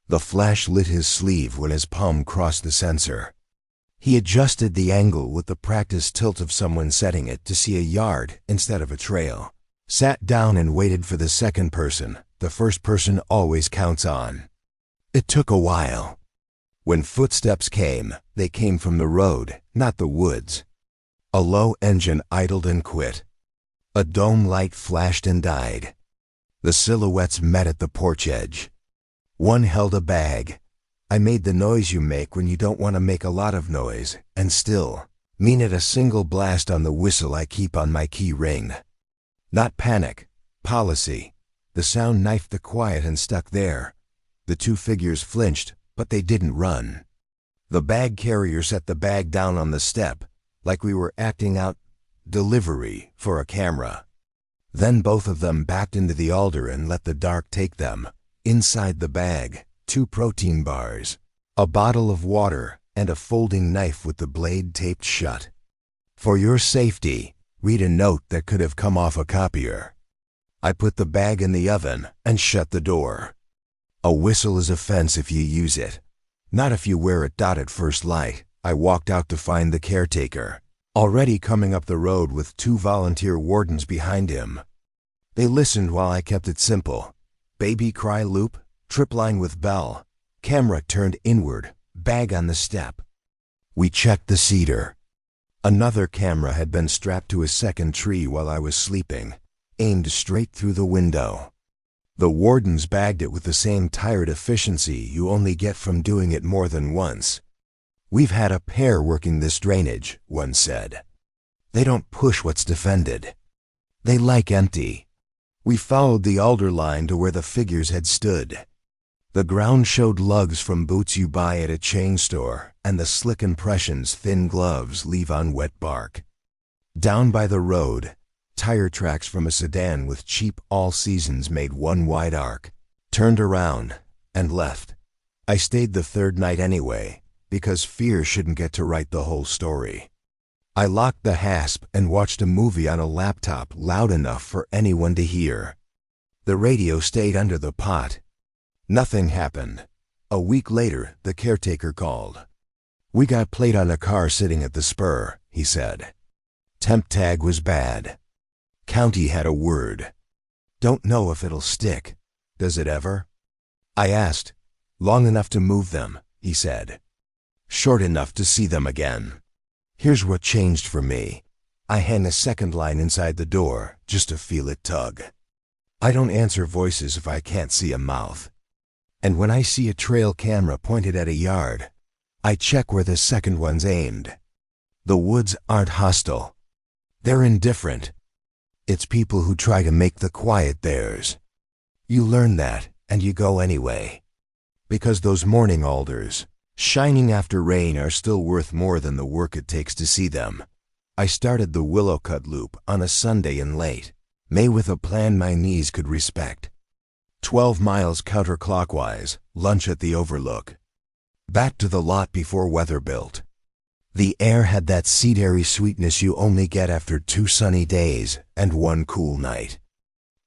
The flash lit his sleeve when his palm crossed the sensor. He adjusted the angle with the practiced tilt of someone setting it to see a yard instead of a trail. Sat down and waited for the second person. The first person always counts on. It took a while. When footsteps came, they came from the road, not the woods. A low engine idled and quit. A dome light flashed and died. The silhouettes met at the porch edge. One held a bag. I made the noise you make when you don't want to make a lot of noise, and still mean it, a single blast on the whistle I keep on my key ring. Not panic, policy. The sound knifed the quiet and stuck there. The two figures flinched, but they didn't run. The bag carrier set the bag down on the step, like we were acting out delivery for a camera. Then both of them backed into the alder and let the dark take them. Inside the bag, 2 protein bars, a bottle of water, and a folding knife with the blade taped shut. For your safety, read a note that could have come off a copier. I put the bag in the oven and shut the door. A whistle is a fence if you use it, not if you wear it. At first light, I walked out to find the caretaker, already coming up the road with 2 volunteer wardens behind him. They listened while I kept it simple. Baby cry loop, trip line with bell, camera turned inward, bag on the step. We checked the cedar. Another camera had been strapped to a second tree while I was sleeping, aimed straight through the window. The wardens bagged it with the same tired efficiency you only get from doing it more than once. We've had a pair working this drainage, one said. They don't push what's defended. They like empty. We followed the alder line to where the figures had stood. The ground showed lugs from boots you buy at a chain store and the slick impressions thin gloves leave on wet bark. Down by the road, tire tracks from a sedan with cheap all seasons made one wide arc, turned around, and left. I stayed the third night anyway, because fear shouldn't get to write the whole story. I locked the hasp and watched a movie on a laptop loud enough for anyone to hear. The radio stayed under the pot. Nothing happened. A week later, the caretaker called. We got plate on a car sitting at the spur, he said. Temp tag was bad. County had a word. Don't know if it'll stick. Does it ever? I asked. Long enough to move them, he said. Short enough to see them again. Here's what changed for me. I hang a second line inside the door just to feel it tug. I don't answer voices if I can't see a mouth. And when I see a trail camera pointed at a yard, I check where the second one's aimed. The woods aren't hostile. They're indifferent. It's people who try to make the quiet theirs. You learn that, and you go anyway. Because those morning alders, shining after rain, are still worth more than the work it takes to see them. I started the willow cut loop on a Sunday in late May with a plan my knees could respect. 12 miles counterclockwise, lunch at the overlook. Back to the lot before weather built. The air had that cedary sweetness you only get after 2 sunny days and 1 cool night.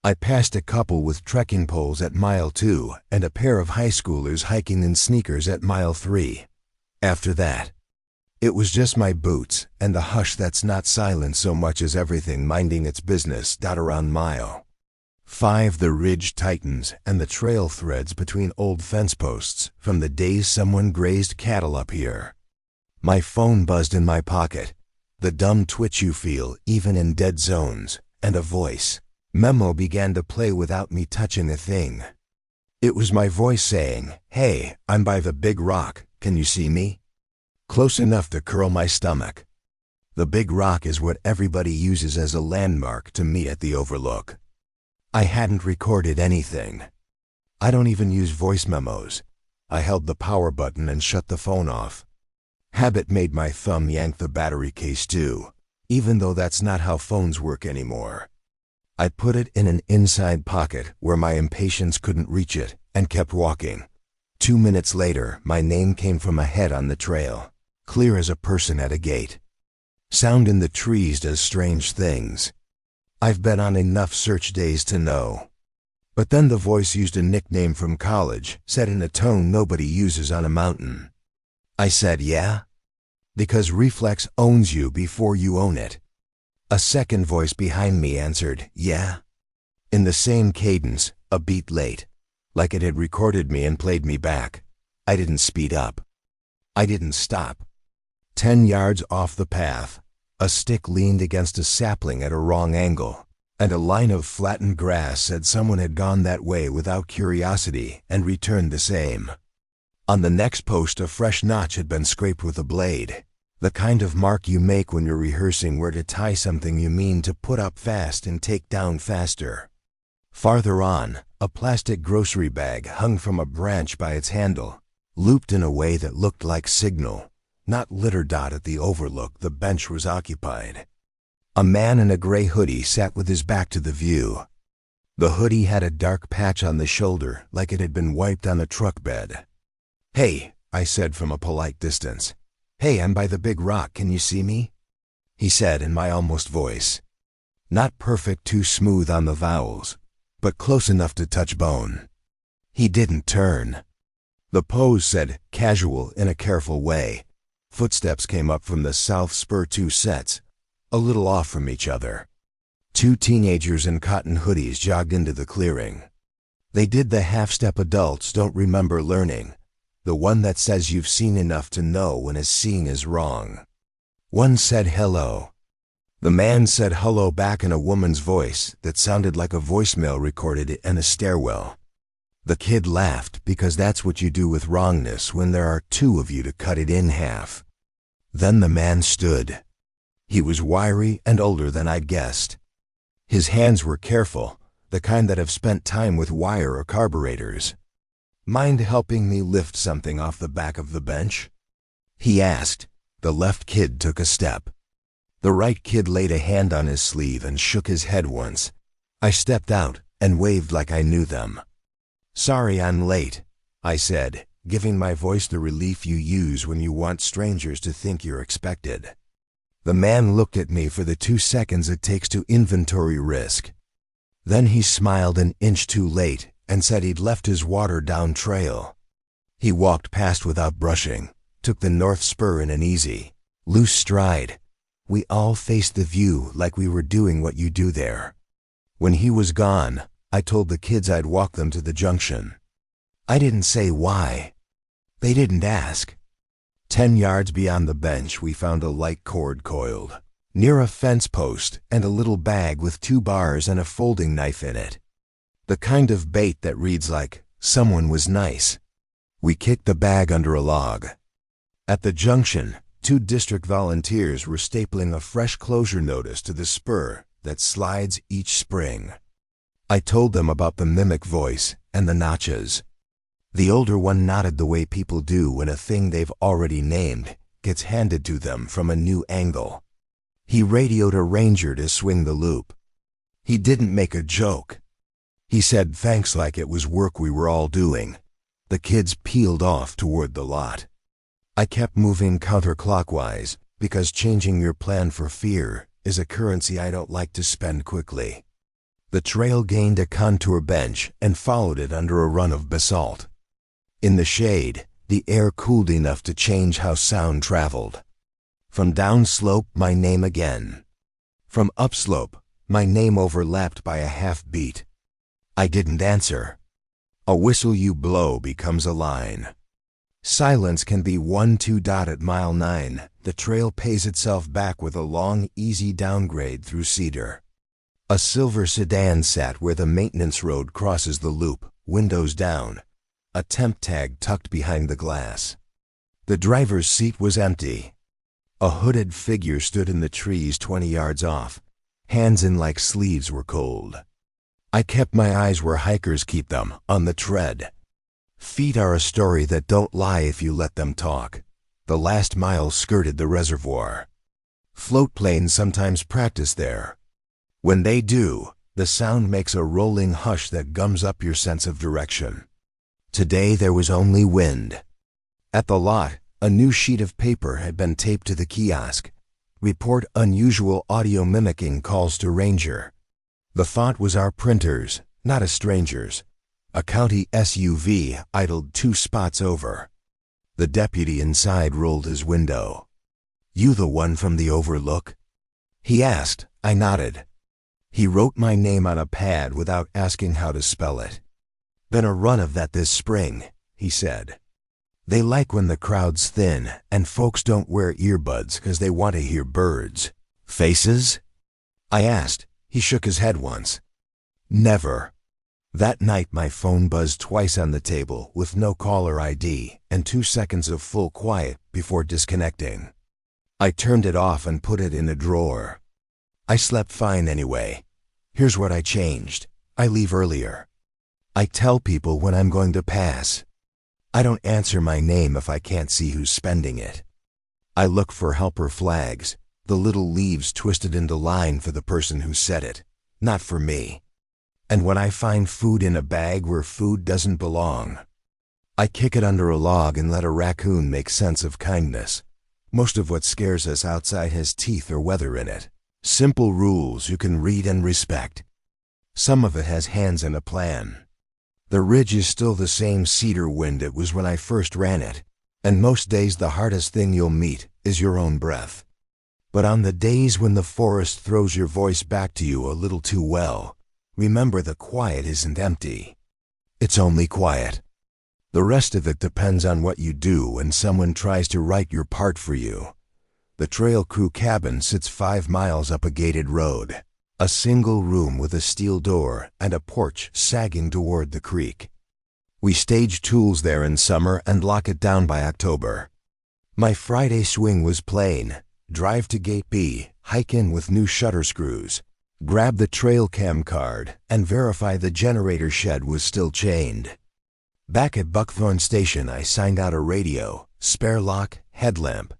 I passed a couple with trekking poles at mile 2 and a pair of high schoolers hiking in sneakers at mile 3. After that, it was just my boots and the hush that's not silent so much as everything minding its business. Around mile 5 the ridge tightens and the trail threads between old fence posts from the days someone grazed cattle up here. My phone buzzed in my pocket, the dumb twitch you feel even in dead zones, and a voice memo began to play without me touching a thing. It was my voice saying, "Hey, I'm by the big rock, can you see me?" Close enough to curl my stomach. The big rock is what everybody uses as a landmark to meet at the overlook. I hadn't recorded anything. I don't even use voice memos. I held the power button and shut the phone off. Habit made my thumb yank the battery case too, even though that's not how phones work anymore. I put it in an inside pocket where my impatience couldn't reach it and kept walking. 2 minutes later, my name came from ahead on the trail, clear as a person at a gate. Sound in the trees does strange things. I've been on enough search days to know. But then the voice used a nickname from college, said in a tone nobody uses on a mountain. I said, yeah? Because reflex owns you before you own it. A second voice behind me answered, yeah? In the same cadence, a beat late, like it had recorded me and played me back. I didn't speed up. I didn't stop. 10 yards off the path, a stick leaned against a sapling at a wrong angle, and a line of flattened grass said someone had gone that way without curiosity and returned the same. On the next post, a fresh notch had been scraped with a blade, the kind of mark you make when you're rehearsing where to tie something you mean to put up fast and take down faster. Farther on, a plastic grocery bag hung from a branch by its handle, looped in a way that looked like signal, not litter dot at the overlook the bench was occupied. A man in a gray hoodie sat with his back to the view. The hoodie had a dark patch on the shoulder like it had been wiped on a truck bed. Hey, I said from a polite distance. Hey, I'm by the big rock, can you see me? He said in my almost voice. Not perfect, too smooth on the vowels, but close enough to touch bone. He didn't turn. The pose said, casual in a careful way. Footsteps came up from the south spur, 2 sets, a little off from each other. 2 teenagers in cotton hoodies jogged into the clearing. They did the half-step adults don't remember learning, the one that says you've seen enough to know when a seeing is wrong. One said hello. The man said hello back in a woman's voice that sounded like a voicemail recorded in a stairwell. The kid laughed because that's what you do with wrongness when there are 2 of you to cut it in half. Then the man stood. He was wiry and older than I'd guessed. His hands were careful, the kind that have spent time with wire or carburetors. Mind helping me lift something off the back of the bench? He asked. The left kid took a step. The right kid laid a hand on his sleeve and shook his head once. I stepped out and waved like I knew them. Sorry I'm late, I said, giving my voice the relief you use when you want strangers to think you're expected. The man looked at me for the 2 seconds it takes to inventory risk. Then he smiled an inch too late and said he'd left his watered-down trail. He walked past without brushing, took the north spur in an easy, loose stride. We all faced the view like we were doing what you do there. When he was gone, I told the kids I'd walk them to the junction. I didn't say why. They didn't ask. 10 yards beyond the bench, we found a light cord coiled, near a fence post, and a little bag with 2 bars and a folding knife in it. The kind of bait that reads like, someone was nice. We kicked the bag under a log. At the junction, 2 district volunteers were stapling a fresh closure notice to the spur that slides each spring. I told them about the mimic voice and the notches. The older one nodded the way people do when a thing they've already named gets handed to them from a new angle. He radioed a ranger to swing the loop. He didn't make a joke. He said thanks like it was work we were all doing. The kids peeled off toward the lot. I kept moving counterclockwise because changing your plan for fear is a currency I don't like to spend quickly. The trail gained a contour bench and followed it under a run of basalt. In the shade, the air cooled enough to change how sound traveled. From downslope, my name again. From upslope, my name overlapped by a half beat. I didn't answer. A whistle you blow becomes a line. Silence can be 1-2 dot at mile 9. The trail pays itself back with a long, easy downgrade through cedar. A silver sedan sat where the maintenance road crosses the loop, windows down, a temp tag tucked behind the glass. The driver's seat was empty. A hooded figure stood in the trees 20 yards off. Hands in like sleeves were cold. I kept my eyes where hikers keep them, on the tread. Feet are a story that don't lie if you let them talk. The last mile skirted the reservoir. Float planes sometimes practice there. When they do, the sound makes a rolling hush that gums up your sense of direction. Today there was only wind. At the lot, a new sheet of paper had been taped to the kiosk. Report unusual audio mimicking calls to ranger. The font was our printer's, not a stranger's. A county SUV idled 2 spots over. The deputy inside rolled his window. "You the one from the overlook?" he asked. I nodded. He wrote my name on a pad without asking how to spell it. "Been a run of that this spring," he said. "They like when the crowd's thin and folks don't wear earbuds 'cause they want to hear birds." "Faces?" I asked. He shook his head once. "Never." That night my phone buzzed twice on the table with no caller ID and 2 seconds of full quiet before disconnecting. I turned it off and put it in a drawer. I slept fine anyway. Here's what I changed. I leave earlier. I tell people when I'm going to pass. I don't answer my name if I can't see who's spending it. I look for helper flags, the little leaves twisted into line for the person who said it, not for me. And when I find food in a bag where food doesn't belong, I kick it under a log and let a raccoon make sense of kindness. Most of what scares us outside has teeth or weather in it. Simple rules you can read and respect. Some of it has hands and a plan. The ridge is still the same cedar wind it was when I first ran it, and most days the hardest thing you'll meet is your own breath. But on the days when the forest throws your voice back to you a little too well, remember the quiet isn't empty. It's only quiet. The rest of it depends on what you do when someone tries to write your part for you. The trail crew cabin sits 5 miles up a gated road, a single room with a steel door and a porch sagging toward the creek. We stage tools there in summer and lock it down by October. My Friday swing was plain. Drive to Gate B, hike in with new shutter screws, grab the trail cam card, and verify the generator shed was still chained. Back at Buckthorn Station I signed out a radio, spare lock, headlamp,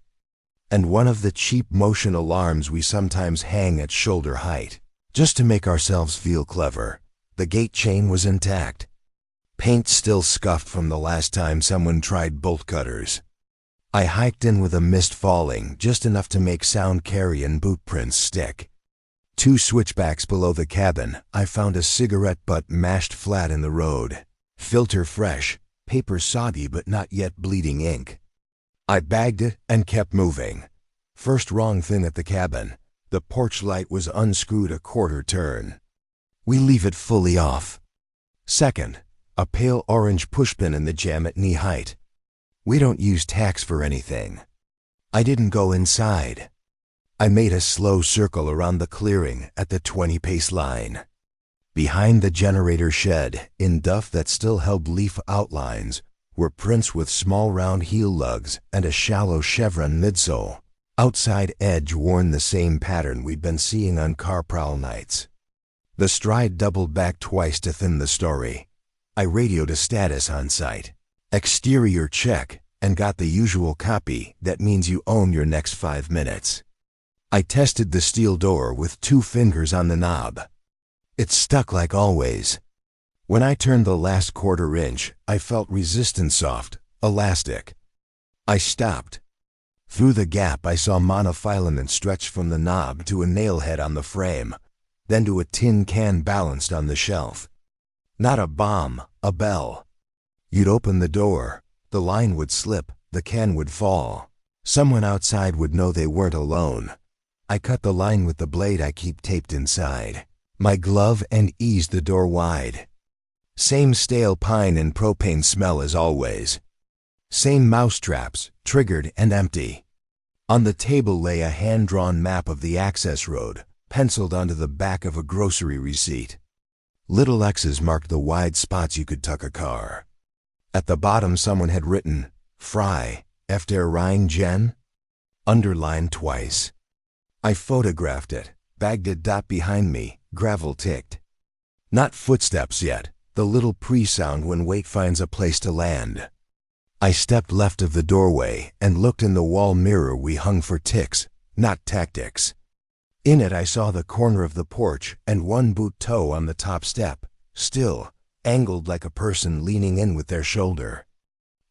and one of the cheap motion alarms we sometimes hang at shoulder height, just to make ourselves feel clever. The gate chain was intact. Paint still scuffed from the last time someone tried bolt cutters. I hiked in with a mist falling, just enough to make sound carry and boot prints stick. 2 switchbacks below the cabin, I found a cigarette butt mashed flat in the road. Filter fresh, paper soggy but not yet bleeding ink. I bagged it and kept moving. First wrong thing at the cabin. The porch light was unscrewed a quarter turn. We leave it fully off. Second, a pale orange pushpin in the jam at knee height. We don't use tacks for anything. I didn't go inside. I made a slow circle around the clearing at the 20-pace line. Behind the generator shed, in duff that still held leaf outlines, were prints with small round heel lugs and a shallow chevron midsole. Outside edge worn the same pattern we'd been seeing on car prowl nights. The stride doubled back twice to thin the story. I radioed a status on site. Exterior check, and got the usual copy that means you own your next 5 minutes. I tested the steel door with 2 fingers on the knob. It stuck like always. When I turned the last 1/4 inch, I felt resistance soft, elastic. I stopped. Through the gap I saw monofilament stretch from the knob to a nail head on the frame, then to a tin can balanced on the shelf. Not a bomb, a bell. You'd open the door, the line would slip, the can would fall. Someone outside would know they weren't alone. I cut the line with the blade I keep taped inside my glove and eased the door wide. Same stale pine and propane smell as always. Same mousetraps, triggered and empty. On the table lay a hand-drawn map of the access road, penciled onto the back of a grocery receipt. Little X's marked the wide spots you could tuck a car. At the bottom someone had written, Fry, efter Rhein Jen? Underlined twice. I photographed it, bagged it. Behind me, gravel ticked. Not footsteps yet, the little pre-sound when weight finds a place to land. I stepped left of the doorway and looked in the wall mirror we hung for ticks, not tactics. In it I saw the corner of the porch and 1 boot toe on the top step, still, angled like a person leaning in with their shoulder.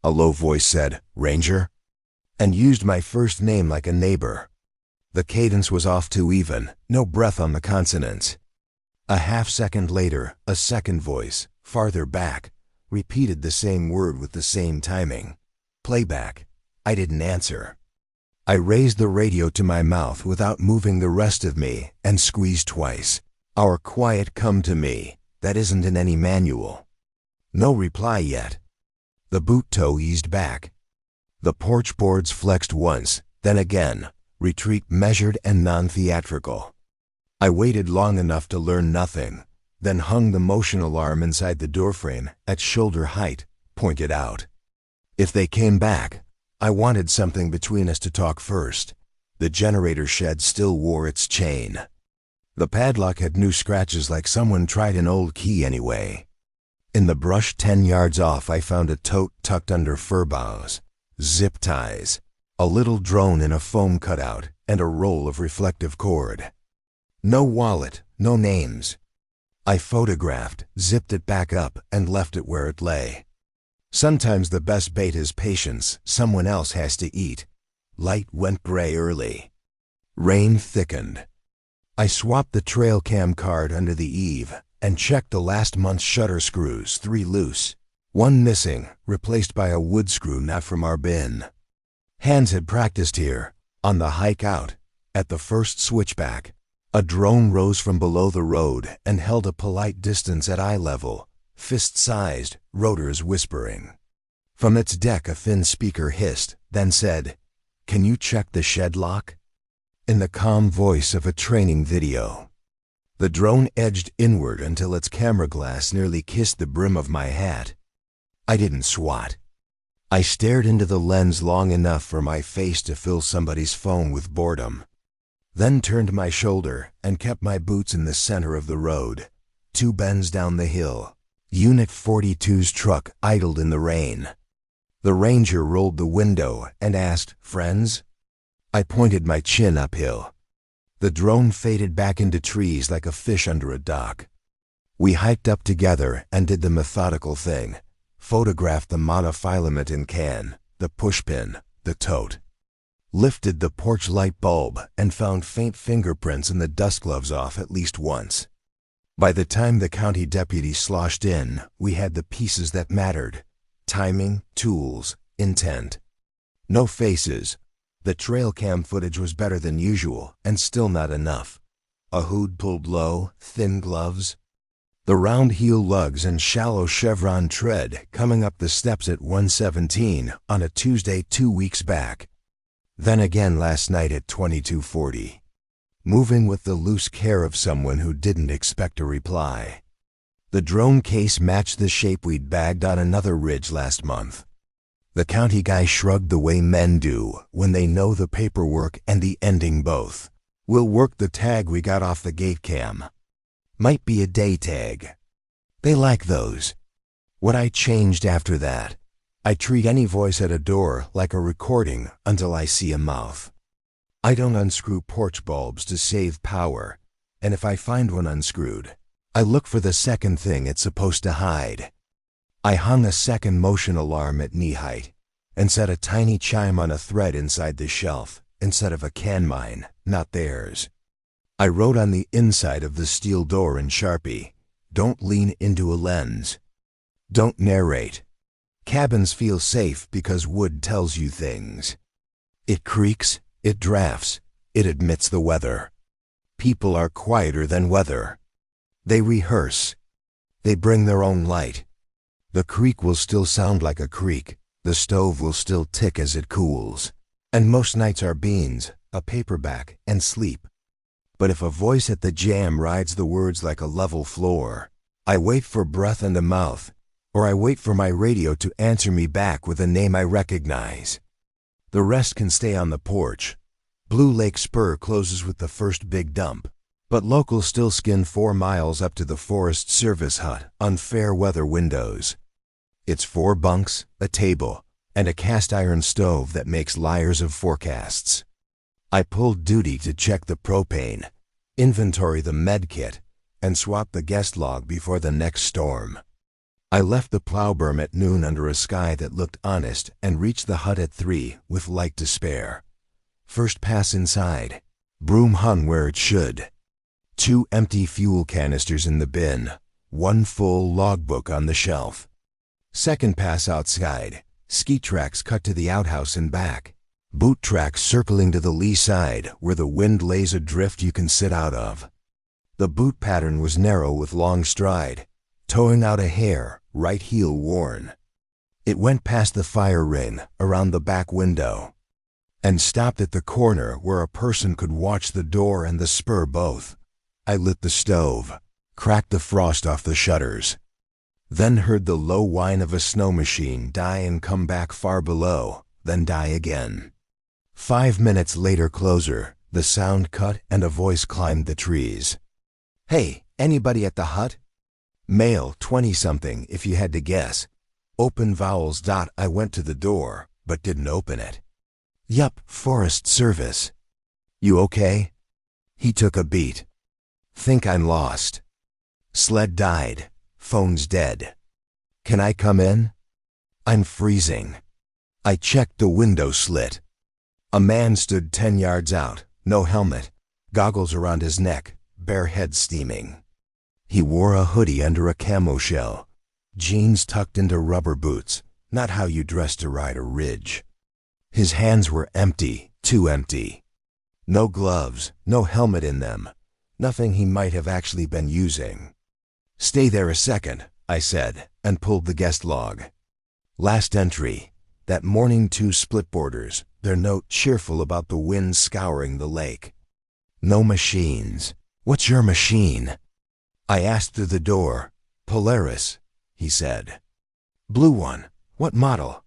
A low voice said, Ranger? And used my first name like a neighbor. The cadence was off too even, no breath on the consonants. A half-second later, a second voice, farther back, repeated the same word with the same timing. Playback. I didn't answer. I raised the radio to my mouth without moving the rest of me and squeezed twice. Our quiet come to me. That isn't in any manual. No reply yet. The boot toe eased back. The porch boards flexed once, then again. Retreat measured and non-theatrical. I waited long enough to learn nothing, then hung the motion alarm inside the doorframe at shoulder height, pointed out. If they came back, I wanted something between us to talk first. The generator shed still wore its chain. The padlock had new scratches like someone tried an old key anyway. In the brush 10 yards off I found a tote tucked under fir boughs, zip ties, a little drone in a foam cutout, and a roll of reflective cord. No wallet, no names. I photographed, zipped it back up, and left it where it lay. Sometimes the best bait is patience. Someone else has to eat. Light went gray early. Rain thickened. I swapped the trail cam card under the eave and checked the last month's shutter screws, 3 loose. 1 missing, replaced by a wood screw not from our bin. Hands had practiced here, on the hike out, at the first switchback. A drone rose from below the road and held a polite distance at eye level. Fist-sized, rotors whispering. From its deck a thin speaker hissed, then said, "Can you check the shed lock?" In the calm voice of a training video. The drone edged inward until its camera glass nearly kissed the brim of my hat. I didn't swat. I stared into the lens long enough for my face to fill somebody's phone with boredom. Then turned my shoulder and kept my boots in the center of the road. 2 bends down the hill. Unit 42's truck idled in the rain. The ranger rolled the window and asked, "Friends?" I pointed my chin uphill. The drone faded back into trees like a fish under a dock. We hiked up together and did the methodical thing. Photographed the monofilament in can, the pushpin, the tote. Lifted the porch light bulb and found faint fingerprints in the dust gloves off at least once. By the time the county deputy sloshed in, we had the pieces that mattered. Timing, tools, intent. No faces. The trail cam footage was better than usual, and still not enough. A hood pulled low, thin gloves. The round heel lugs and shallow chevron tread coming up the steps at 1:17 on a Tuesday 2 weeks back. Then again last night at 22:40. Moving with the loose care of someone who didn't expect a reply. The drone case matched the shape we'd bagged on another ridge last month. The county guy shrugged the way men do when they know the paperwork and the ending both. "We'll work the tag we got off the gate cam. Might be a day tag." They like those. What I changed after that, I treat any voice at a door like a recording until I see a mouth. I don't unscrew porch bulbs to save power, and if I find one unscrewed, I look for the second thing it's supposed to hide. I hung a second motion alarm at knee height and set a tiny chime on a thread inside the shelf instead of a can mine, not theirs. I wrote on the inside of the steel door in Sharpie, "Don't lean into a lens. Don't narrate. Cabins feel safe because wood tells you things. It creaks, it drafts, it admits the weather. People are quieter than weather. They rehearse. They bring their own light. The creek will still sound like a creek. The stove will still tick as it cools. And most nights are beans, a paperback, and sleep. But if a voice at the jam rides the words like a level floor, I wait for breath and a mouth, or I wait for my radio to answer me back with a name I recognize. The rest can stay on the porch. Blue Lake Spur closes with the first big dump, but locals still skin 4 miles up to the Forest Service hut on fair weather windows. It's 4 bunks, a table, and a cast iron stove that makes liars of forecasts. I pulled duty to check the propane, inventory the med kit, and swap the guest log before the next storm. I left the plow berm at noon under a sky that looked honest and reached the hut at 3 with light to spare. First pass inside. Broom hung where it should. 2 empty fuel canisters in the bin, 1 full logbook on the shelf. Second pass outside, ski tracks cut to the outhouse and back. Boot tracks circling to the lee side where the wind lays a drift you can sit out of. The boot pattern was narrow with long stride, toeing out a hair, right heel worn. It went past the fire ring, around the back window, and stopped at the corner where a person could watch the door and the spur both. I lit the stove, cracked the frost off the shutters, then heard the low whine of a snow machine die and come back far below, then die again. 5 minutes later closer, the sound cut and a voice climbed the trees. "Hey, anybody at the hut?" Male, 20-something if you had to guess. Open vowels. I went to the door, but didn't open it. "Yup, Forest Service." "You okay?" He took a beat. "Think I'm lost. Sled died. Phone's dead. Can I come in?" "I'm freezing." I checked the window slit. A man stood 10 yards out, no helmet, goggles around his neck, bare head steaming. He wore a hoodie under a camo shell, jeans tucked into rubber boots, not how you dress to ride a ridge. His hands were empty, too empty. No gloves, no helmet in them, nothing he might have actually been using. "Stay there a second," I said, and pulled the guest log. Last entry, that morning 2 splitboarders, their note cheerful about the wind scouring the lake. "No machines. What's your machine?" I asked through the door. "Polaris," he said. "Blue one. What model?"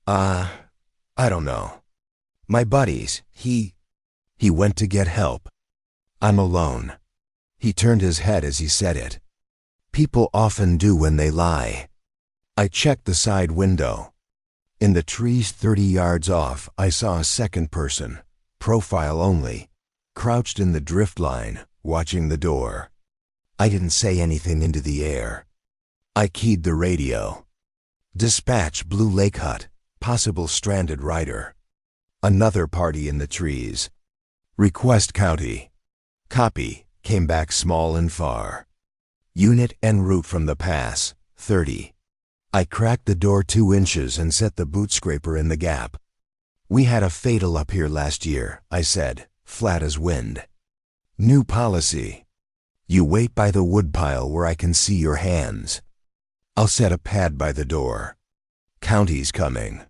I don't know. My buddies, he went to get help. I'm alone." He turned his head as he said it. People often do when they lie. I checked the side window. In the trees 30 yards off, I saw a second person, profile only, crouched in the drift line, watching the door. I didn't say anything into the air. I keyed the radio. "Dispatch, Blue Lake Hut, possible stranded rider. Another party in the trees. Request County." "Copy," came back small and far. "Unit en route from the pass, 30. I cracked the door 2 inches and set the boot scraper in the gap. "We had a fatal up here last year," I said, flat as wind. "New policy. You wait by the woodpile where I can see your hands. I'll set a pad by the door. County's coming."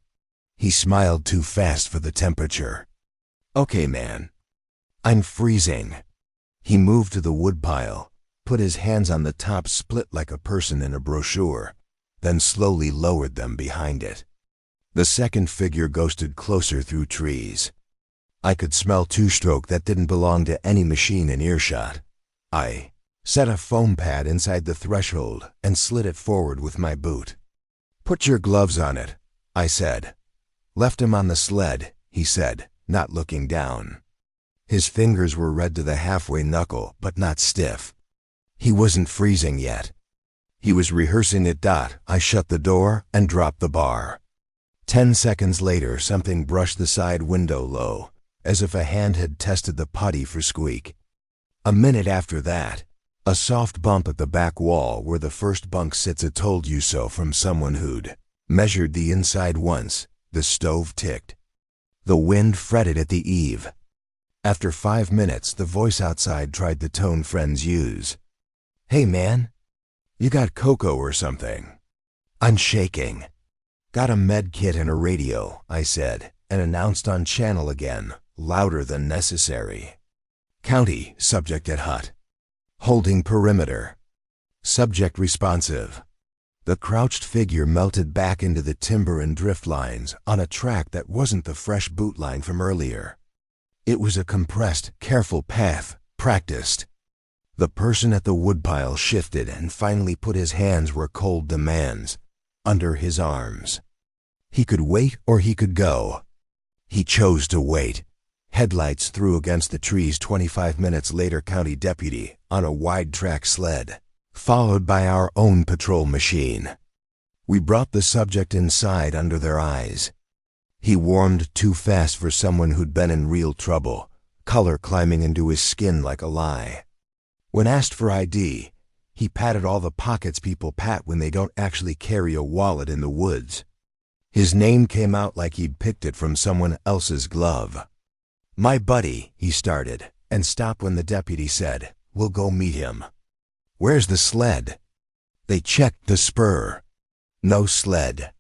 He smiled too fast for the temperature. "Okay, man." "I'm freezing." He moved to the woodpile, put his hands on the top split like a person in a brochure, then slowly lowered them behind it. The second figure ghosted closer through trees. I could smell two-stroke that didn't belong to any machine in earshot. I set a foam pad inside the threshold and slid it forward with my boot. "Put your gloves on it," I said. "Left him on the sled," he said, not looking down. His fingers were red to the halfway knuckle, but not stiff. He wasn't freezing yet. He was rehearsing it. I shut the door and dropped the bar. 10 seconds later, something brushed the side window low, as if a hand had tested the putty for squeak. A minute after that, a soft bump at the back wall where the first bunk sits. "A told you so" from someone who'd measured the inside once. The stove ticked. The wind fretted at the eave. After 5 minutes, the voice outside tried the tone friends use. "Hey man, you got cocoa or something?" I'm shaking. "Got a med kit and a radio," I said, and announced on channel again, louder than necessary. "County, subject at hut. Holding perimeter. Subject responsive." The crouched figure melted back into the timber and drift lines on a track that wasn't the fresh boot line from earlier. It was a compressed, careful path, practiced. The person at the woodpile shifted and finally put his hands where cold demands, under his arms. He could wait or he could go. He chose to wait. Headlights threw against the trees. 25 minutes later, county deputy on a wide-track sled, followed by our own patrol machine. We brought the subject inside under their eyes. He warmed too fast for someone who'd been in real trouble, color climbing into his skin like a lie. When asked for ID, he patted all the pockets people pat when they don't actually carry a wallet in the woods. His name came out like he'd picked it from someone else's glove. "My buddy," he started, and stopped when the deputy said, "We'll go meet him." "Where's the sled?" They checked the spur. No sled.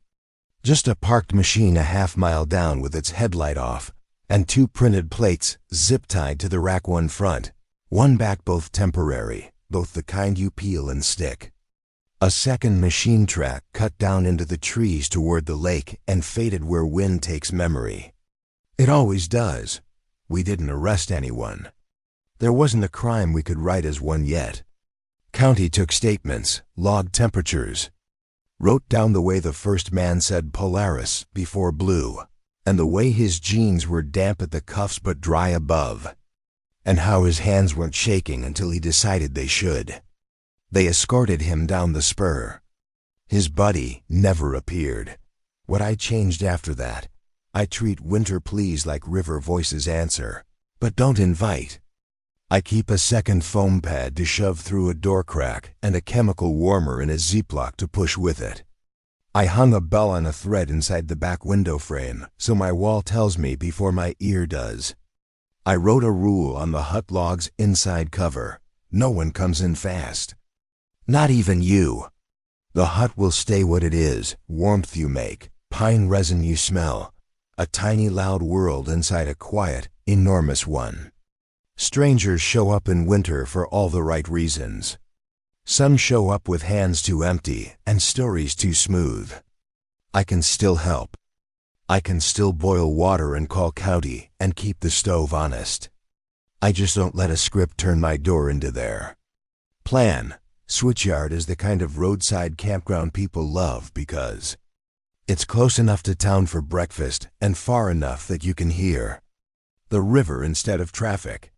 Just a parked machine a half-mile down with its headlight off, and 2 printed plates zip-tied to the rack, one front, one back, both temporary, both the kind you peel and stick. A second machine track cut down into the trees toward the lake and faded where wind takes memory. It always does. We didn't arrest anyone. There wasn't a crime we could write as one yet. County took statements, logged temperatures, wrote down the way the first man said Polaris before blue, and the way his jeans were damp at the cuffs but dry above, and how his hands weren't shaking until he decided they should. They escorted him down the spur. His buddy never appeared. What I changed after that, I treat winter please like River Voices answer, but don't invite. I keep a second foam pad to shove through a door crack and a chemical warmer in a Ziploc to push with it. I hung a bell on a thread inside the back window frame so my wall tells me before my ear does. I wrote a rule on the hut log's inside cover. No one comes in fast. Not even you. The hut will stay what it is, warmth you make, pine resin you smell, a tiny loud world inside a quiet, enormous one. Strangers show up in winter for all the right reasons. Some show up with hands too empty and stories too smooth. I can still help. I can still boil water and call county and keep the stove honest. I just don't let a script turn my door into there. Plan. Switchyard is the kind of roadside campground people love because it's close enough to town for breakfast and far enough that you can hear the river instead of traffic.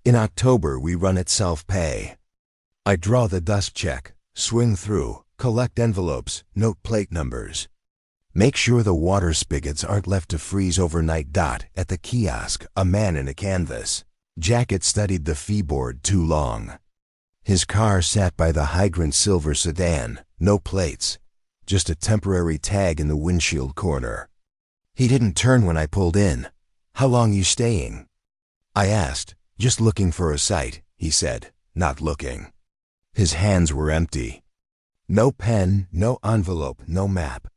In October, we run it self-pay. I draw the dust check, swing through, collect envelopes, note plate numbers. Make sure the water spigots aren't left to freeze overnight. At the kiosk, a man in a canvas jacket studied the fee board too long. His car sat by the hydrant silver sedan, no plates, just a temporary tag in the windshield corner. He didn't turn when I pulled in. "How long you staying?" I asked. "Just looking for a site," he said, not looking. His hands were empty. No pen, no envelope, no map.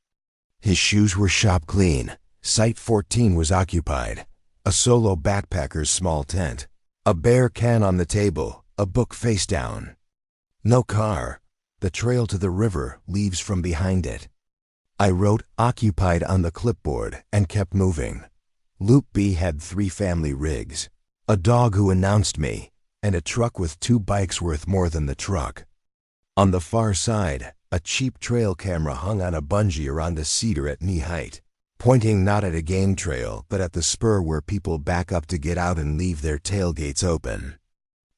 His shoes were shop clean. Site 14 was occupied. A solo backpacker's small tent. A bear can on the table. A book face down. No car. The trail to the river leaves from behind it. I wrote occupied on the clipboard and kept moving. Loop B had 3 family rigs. A dog who announced me, and a truck with 2 bikes worth more than the truck. On the far side, a cheap trail camera hung on a bungee around a cedar at knee height, pointing not at a game trail but at the spur where people back up to get out and leave their tailgates open.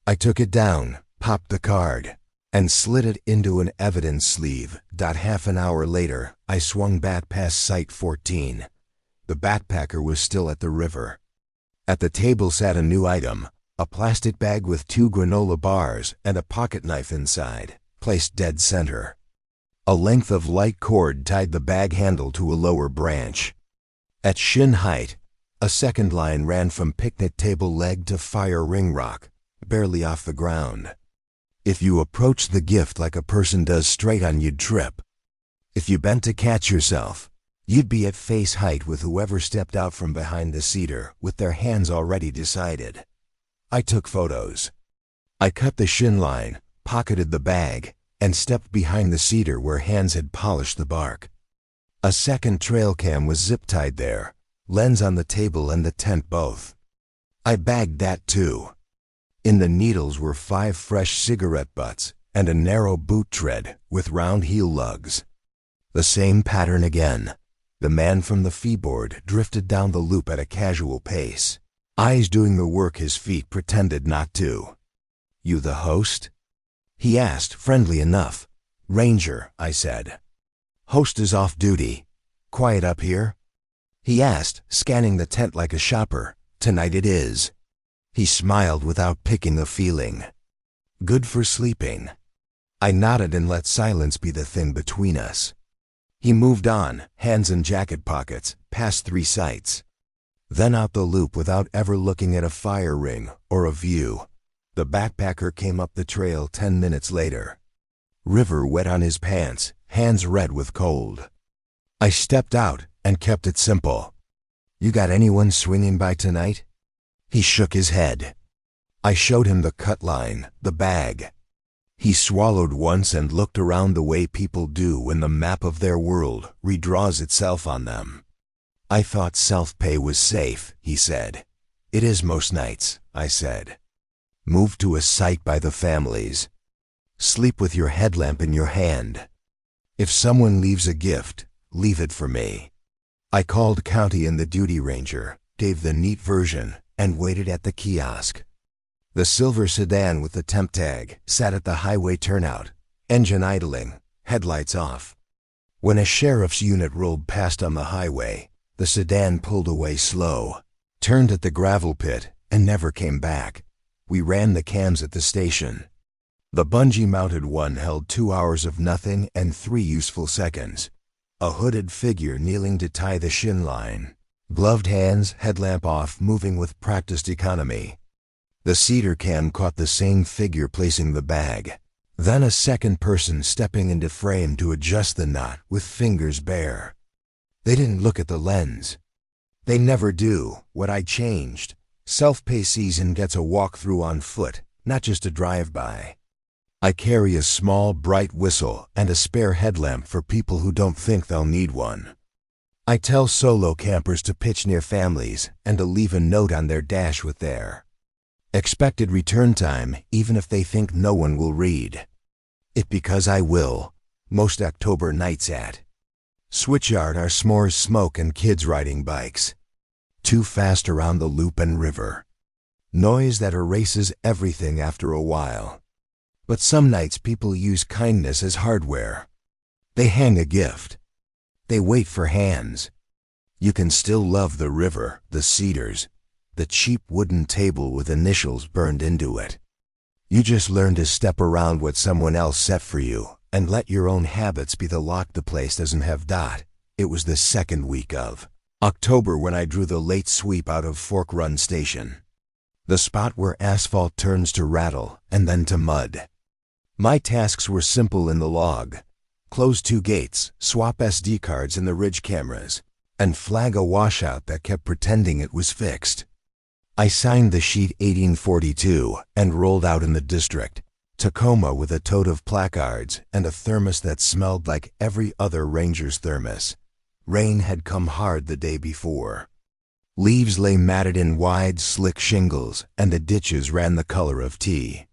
I took it down, popped the card, and slid it into an evidence sleeve. Half an hour later, I swung back past Site 14. The backpacker was still at the river. At the table sat a new item, a plastic bag with 2 granola bars and a pocket knife inside, placed dead center. A length of light cord tied the bag handle to a lower branch. At shin height, a second line ran from picnic table leg to fire ring rock, barely off the ground. If you approached the gift like a person does straight on, you'd trip. If you bent to catch yourself, you'd be at face height with whoever stepped out from behind the cedar with their hands already decided. I took photos. I cut the shin line, pocketed the bag, and stepped behind the cedar where hands had polished the bark. A second trail cam was zip-tied there, lens on the table and the tent both. I bagged that too. In the needles were 5 fresh cigarette butts and a narrow boot tread with round heel lugs. The same pattern again. The man from the fee board drifted down the loop at a casual pace, eyes doing the work his feet pretended not to. "You the host?" he asked, friendly enough. "Ranger," I said. "Host is off duty. Quiet up here?" he asked, scanning the tent like a shopper. "Tonight it is." He smiled without picking a feeling. Good for sleeping. I nodded and let silence be the thing between us. He moved on, hands in jacket pockets, past 3 sites. Then out the loop without ever looking at a fire ring or a view. The backpacker came up the trail 10 minutes later. River wet on his pants, hands red with cold. I stepped out and kept it simple. "You got anyone swinging by tonight?" He shook his head. I showed him the cut line, the bag. He swallowed once and looked around the way people do when the map of their world redraws itself on them. "I thought self-pay was safe," he said. "It is most nights," I said. "Move to a site by the families. Sleep with your headlamp in your hand. If someone leaves a gift, leave it for me." I called County and the duty ranger, gave the neat version, and waited at the kiosk. The silver sedan with the temp tag sat at the highway turnout, engine idling, headlights off. When a sheriff's unit rolled past on the highway, the sedan pulled away slow, turned at the gravel pit, and never came back. We ran the cams at the station. The bungee-mounted one held 2 hours of nothing and 3 useful seconds. A hooded figure kneeling to tie the shin line. Gloved hands, headlamp off, moving with practiced economy. The cedar cam caught the same figure placing the bag. Then a second person stepping into frame to adjust the knot with fingers bare. They didn't look at the lens. They never do. What I changed. Self-pay season gets a walkthrough on foot, not just a drive-by. I carry a small, bright whistle and a spare headlamp for people who don't think they'll need one. I tell solo campers to pitch near families and to leave a note on their dash with their expected return time, even if they think no one will read it, because I will. Most October nights at Switchyard are s'mores smoke and kids riding bikes. Too fast around the loop and river. Noise that erases everything after a while. But some nights people use kindness as hardware. They hang a gift. They wait for hands. You can still love the river, the cedars, the cheap wooden table with initials burned into it. You just learn to step around what someone else set for you and let your own habits be the lock the place doesn't have. It was the second week of October when I drew the late sweep out of Fork Run Station. The spot where asphalt turns to rattle and then to mud. My tasks were simple in the log. Close 2 gates, swap SD cards in the ridge cameras, and flag a washout that kept pretending it was fixed. I signed the sheet 1842 and rolled out in the district, Tacoma, with a tote of placards and a thermos that smelled like every other ranger's thermos. Rain had come hard the day before. Leaves lay matted in wide, slick shingles, and the ditches ran the color of tea.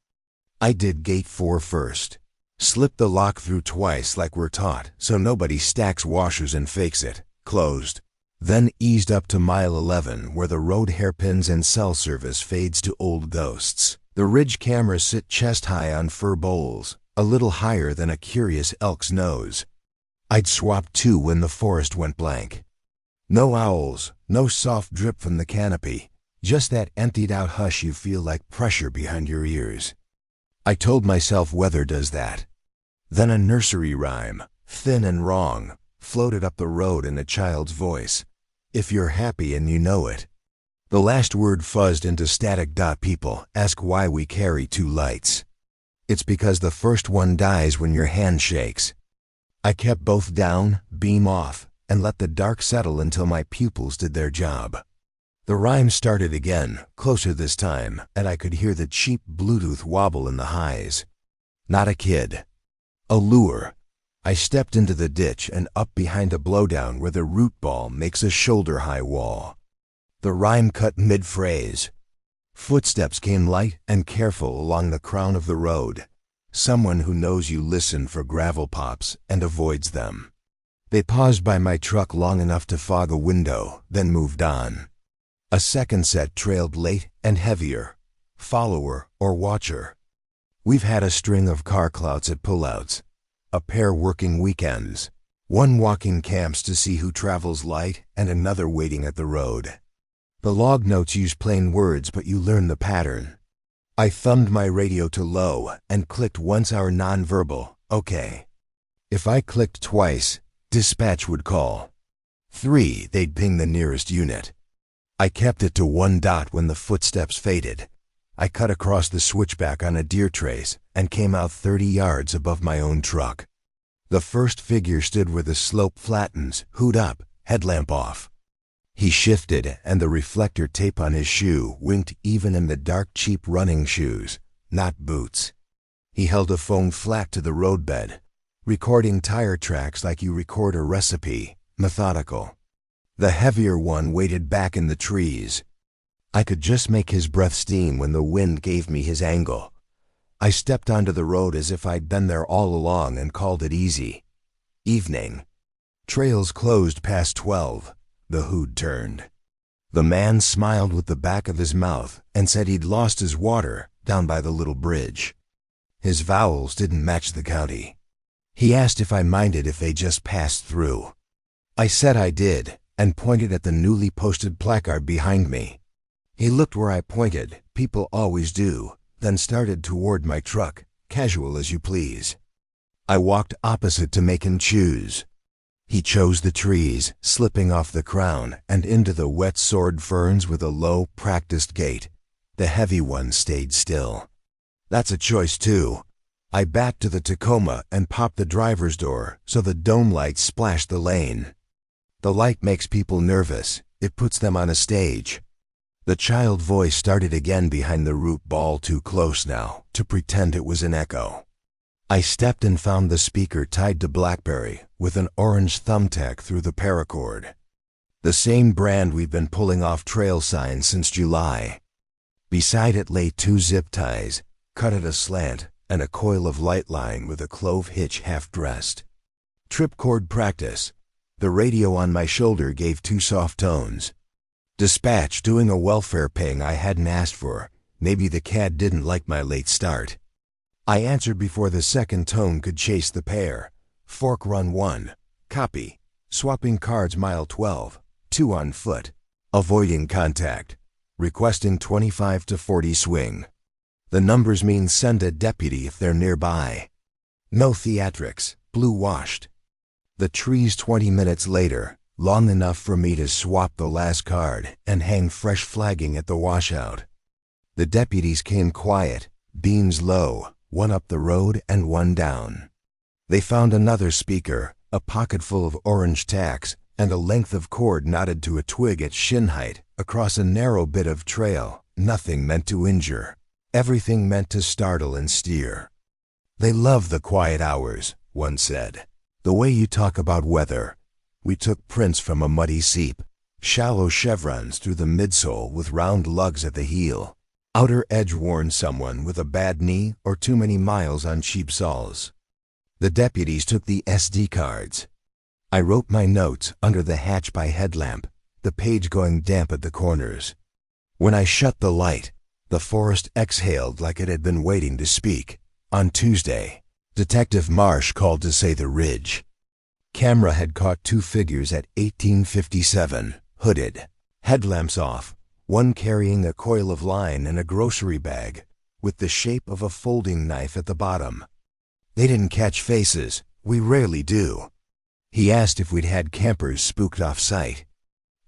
I did gate 4 first. Slipped the lock through twice like we're taught, so nobody stacks washers and fakes it. Closed. Then eased up to mile 11, where the road hairpins and cell service fades to old ghosts. The ridge cameras sit chest high on fir bowls, a little higher than a curious elk's nose. I'd swapped 2 when the forest went blank. No owls, no soft drip from the canopy, just that emptied-out hush you feel like pressure behind your ears. I told myself weather does that. Then a nursery rhyme, thin and wrong, floated up the road in a child's voice. If you're happy and you know it. The last word fuzzed into static. People ask why we carry 2 lights. It's because the first one dies when your hand shakes. I kept both down, beam off, and let the dark settle until my pupils did their job. The rhyme started again, closer this time, and I could hear the cheap Bluetooth wobble in the highs. Not a kid. A lure. I stepped into the ditch and up behind a blowdown where the root ball makes a shoulder-high wall. The rhyme cut mid-phrase. Footsteps came light and careful along the crown of the road. Someone who knows you listen for gravel pops and avoids them. They paused by my truck long enough to fog a window, then moved on. A second set trailed late and heavier. Follower or watcher. We've had a string of car clouds at pullouts. A pair working weekends. One walking camps to see who travels light and another waiting at the road. The log notes use plain words, but you learn the pattern. I thumbed my radio to low and clicked once our nonverbal, okay. If I clicked twice, dispatch would call. 3, they'd ping the nearest unit. I kept it to 1 dot when the footsteps faded. I cut across the switchback on a deer trace and came out 30 yards above my own truck. The first figure stood where the slope flattens, hood up, headlamp off. He shifted, and the reflector tape on his shoe winked even in the dark, cheap running shoes, not boots. He held a phone flat to the roadbed, recording tire tracks like you record a recipe, methodical. The heavier one waited back in the trees. I could just make his breath steam when the wind gave me his angle. I stepped onto the road as if I'd been there all along and called it easy. Evening. Trails closed past 12. The hood turned. The man smiled with the back of his mouth and said he'd lost his water down by the little bridge. His vowels didn't match the county. He asked if I minded if they just passed through. I said I did and pointed at the newly posted placard behind me. He looked where I pointed, people always do, then started toward my truck, casual as you please. I walked opposite to make him choose. He chose the trees, slipping off the crown and into the wet sword ferns with a low, practiced gait. The heavy one stayed still. That's a choice too. I backed to the Tacoma and popped the driver's door so the dome light splashed the lane. The light makes people nervous. It puts them on a stage. The child voice started again behind the root ball too close now to pretend it was an echo. I stepped and found the speaker tied to BlackBerry with an orange thumbtack through the paracord. The same brand we've been pulling off trail signs since July. Beside it lay 2 zip ties, cut at a slant, and a coil of light line with a clove hitch half-dressed. Tripcord practice. The radio on my shoulder gave 2 soft tones. Dispatch doing a welfare ping I hadn't asked for. Maybe the CAD didn't like my late start. I answered before the second tone could chase the pair. Fork run 1. Copy. Swapping cards mile 12. 2 on foot. Avoiding contact. Requesting 25 to 40 swing. The numbers mean send a deputy if they're nearby. No theatrics. Blue washed. The trees 20 minutes later, long enough for me to swap the last card and hang fresh flagging at the washout. The deputies came quiet, beams low, 1 up the road and 1 down. They found another speaker, a pocket full of orange tacks, and a length of cord knotted to a twig at shin height across a narrow bit of trail. Nothing meant to injure. Everything meant to startle and steer. They love the quiet hours, one said. The way you talk about weather. We took prints from a muddy seep, shallow chevrons through the midsole with round lugs at the heel. Outer edge worn someone with a bad knee or too many miles on cheap soles. The deputies took the SD cards. I wrote my notes under the hatch by headlamp, the page going damp at the corners. When I shut the light, the forest exhaled like it had been waiting to speak. On Tuesday, Detective Marsh called to say the ridge. Camera had caught 2 figures at 1857, hooded, headlamps off, one carrying a coil of line and a grocery bag, with the shape of a folding knife at the bottom. They didn't catch faces, we rarely do. He asked if we'd had campers spooked off site.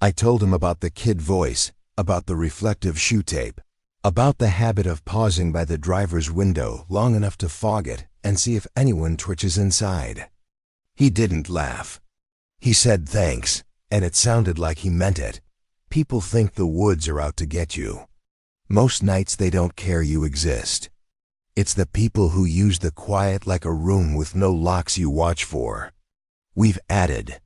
I told him about the kid voice, about the reflective shoe tape, about the habit of pausing by the driver's window long enough to fog it and see if anyone twitches inside. He didn't laugh. He said thanks, and it sounded like he meant it. People think the woods are out to get you. Most nights they don't care you exist. It's the people who use the quiet like a room with no locks you watch for. We've added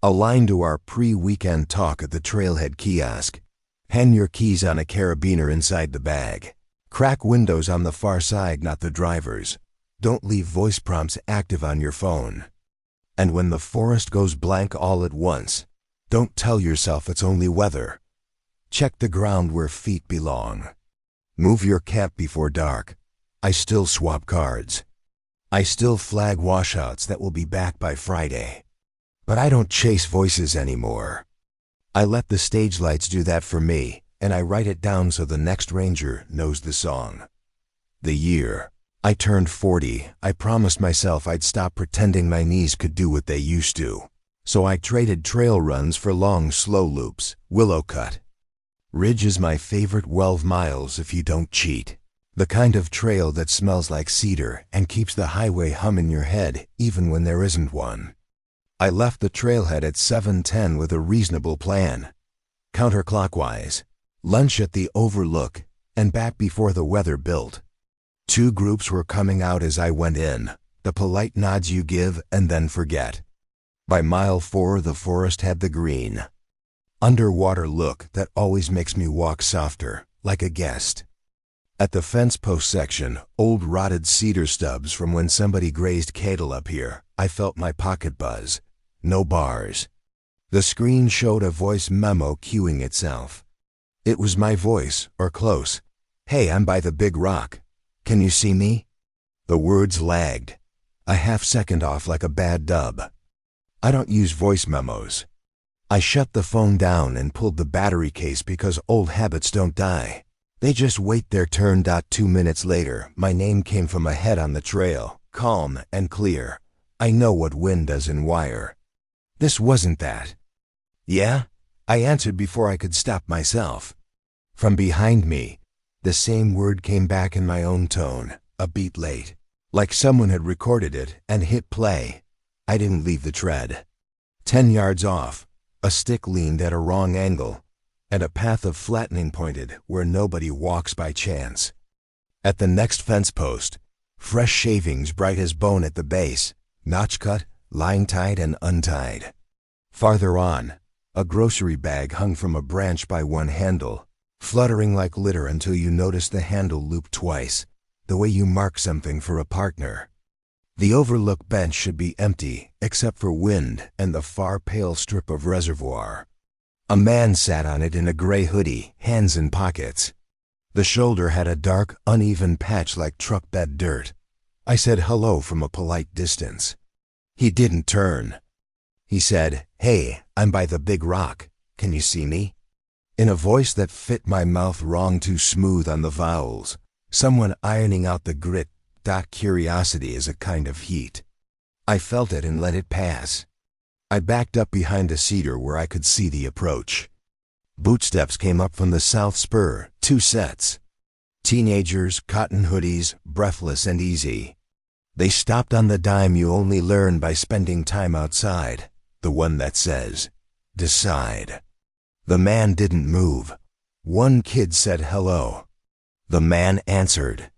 a line to our pre-weekend talk at the trailhead kiosk. Hang your keys on a carabiner inside the bag. Crack windows on the far side, not the driver's. Don't leave voice prompts active on your phone. And when the forest goes blank all at once, don't tell yourself it's only weather. Check the ground where feet belong. Move your camp before dark. I still swap cards. I still flag washouts that will be back by Friday. But I don't chase voices anymore. I let the stage lights do that for me, and I write it down so the next ranger knows the song. The year I turned 40, I promised myself I'd stop pretending my knees could do what they used to. So I traded trail runs for long, slow loops, willow cut. Ridge is my favorite 12 miles if you don't cheat. The kind of trail that smells like cedar and keeps the highway hum in your head even when there isn't one. I left the trailhead at 7:10 with a reasonable plan. Counterclockwise, lunch at the Overlook, and back before the weather built. 2 groups were coming out as I went in, the polite nods you give and then forget. By mile 4 the forest had the green, underwater look that always makes me walk softer, like a guest. At the fence post section, old rotted cedar stubs from when somebody grazed cattle up here, I felt my pocket buzz. No bars. The screen showed a voice memo cueing itself. It was my voice, or close. "Hey, I'm by the big rock. Can you see me?" The words lagged, a half-second off like a bad dub. I don't use voice memos. I shut the phone down and pulled the battery case because old habits don't die. They just wait their turn. 2 minutes later, my name came from ahead on the trail, calm and clear. I know what wind does in wire. This wasn't that. "Yeah?" I answered before I could stop myself. From behind me, the same word came back in my own tone, a beat late, like someone had recorded it and hit play. I didn't leave the tread. 10 yards off, a stick leaned at a wrong angle, and a path of flattening pointed where nobody walks by chance. At the next fence post, fresh shavings bright as bone at the base, notch cut, line tied and untied. Farther on, a grocery bag hung from a branch by one handle, fluttering like litter until you notice the handle looped twice, the way you mark something for a partner. The Overlook bench should be empty, except for wind and the far pale strip of reservoir. A man sat on it in a gray hoodie, hands in pockets. The shoulder had a dark, uneven patch like truck bed dirt. I said hello from a polite distance. He didn't turn. He said, "Hey, I'm by the big rock. Can you see me?" In a voice that fit my mouth wrong, too smooth on the vowels. Someone ironing out the grit. Curiosity is a kind of heat. I felt it and let it pass. I backed up behind a cedar where I could see the approach. Bootsteps came up from the south spur, 2 sets. Teenagers, cotton hoodies, breathless and easy. They stopped on the dime you only learn by spending time outside, the one that says, "Decide." The man didn't move. One kid said hello. The man answered.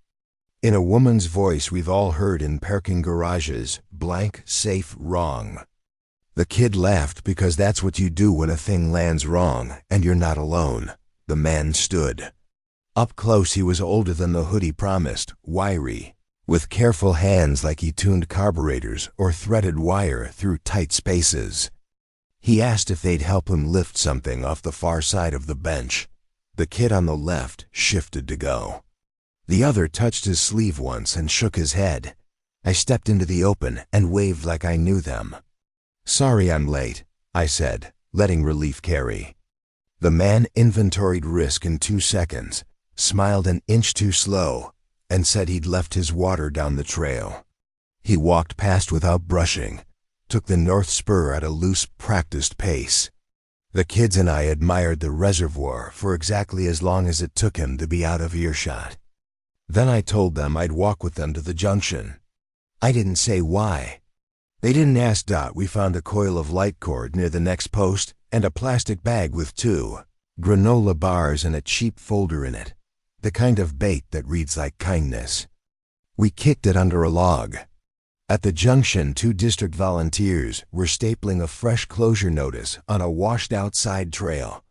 In a woman's voice we've all heard in parking garages, blank, safe, wrong. The kid laughed because that's what you do when a thing lands wrong and you're not alone. The man stood. Up close he was older than the hoodie promised, wiry, with careful hands like he tuned carburetors or threaded wire through tight spaces. He asked if they'd help him lift something off the far side of the bench. The kid on the left shifted to go. The other touched his sleeve once and shook his head. I stepped into the open and waved like I knew them. "Sorry I'm late," I said, letting relief carry. The man inventoried risk in 2 seconds, smiled an inch too slow, and said he'd left his water down the trail. He walked past without brushing, took the north spur at a loose, practiced pace. The kids and I admired the reservoir for exactly as long as it took him to be out of earshot. Then I told them I'd walk with them to the junction. I didn't say why. They didn't ask. We found a coil of light cord near the next post and a plastic bag with 2 granola bars and a cheap folder in it, the kind of bait that reads like kindness. We kicked it under a log. At the junction, 2 district volunteers were stapling a fresh closure notice on a washed-out side trail.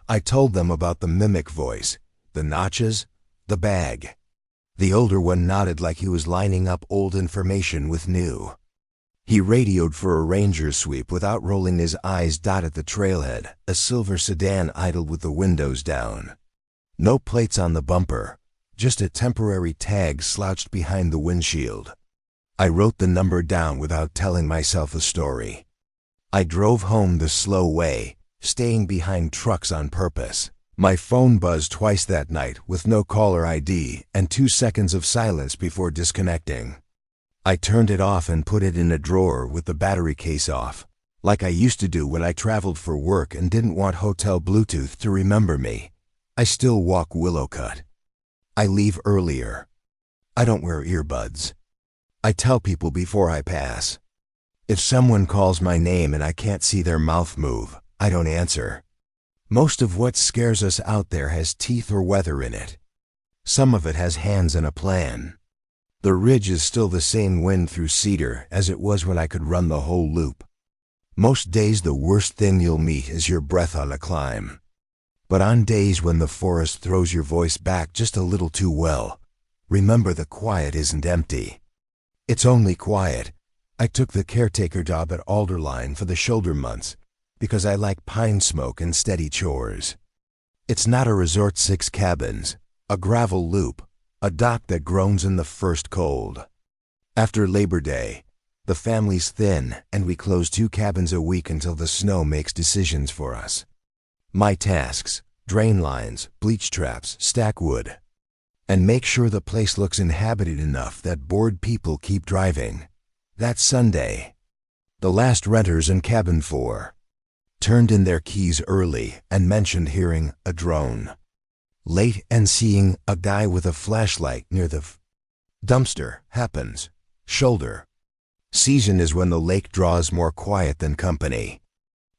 I told them about the mimic voice, the notches, the bag. The older one nodded like he was lining up old information with new. He radioed for a ranger sweep without rolling his eyes. At the trailhead, a silver sedan idled with the windows down. No plates on the bumper, just a temporary tag slouched behind the windshield. I wrote the number down without telling myself a story. I drove home the slow way, staying behind trucks on purpose. My phone buzzed twice that night with no caller ID and 2 seconds of silence before disconnecting. I turned it off and put it in a drawer with the battery case off, like I used to do when I traveled for work and didn't want hotel Bluetooth to remember me. I still walk Willowcut. I leave earlier. I don't wear earbuds. I tell people before I pass. If someone calls my name and I can't see their mouth move, I don't answer. Most of what scares us out there has teeth or weather in it. Some of it has hands and a plan. The ridge is still the same wind through cedar as it was when I could run the whole loop. Most days the worst thing you'll meet is your breath on a climb. But on days when the forest throws your voice back just a little too well, remember the quiet isn't empty. It's only quiet. I took the caretaker job at Alderline for the shoulder months because I like pine smoke and steady chores. It's not a resort, 6 cabins, a gravel loop, a dock that groans in the first cold. After Labor Day, the family's thin and we close 2 cabins a week until the snow makes decisions for us. My tasks: drain lines, bleach traps, stack wood, and make sure the place looks inhabited enough that bored people keep driving. That Sunday, the last renters in cabin 4 turned in their keys early and mentioned hearing a drone. Late and seeing a guy with a flashlight near the dumpster happens. Shoulder season is when the lake draws more quiet than company.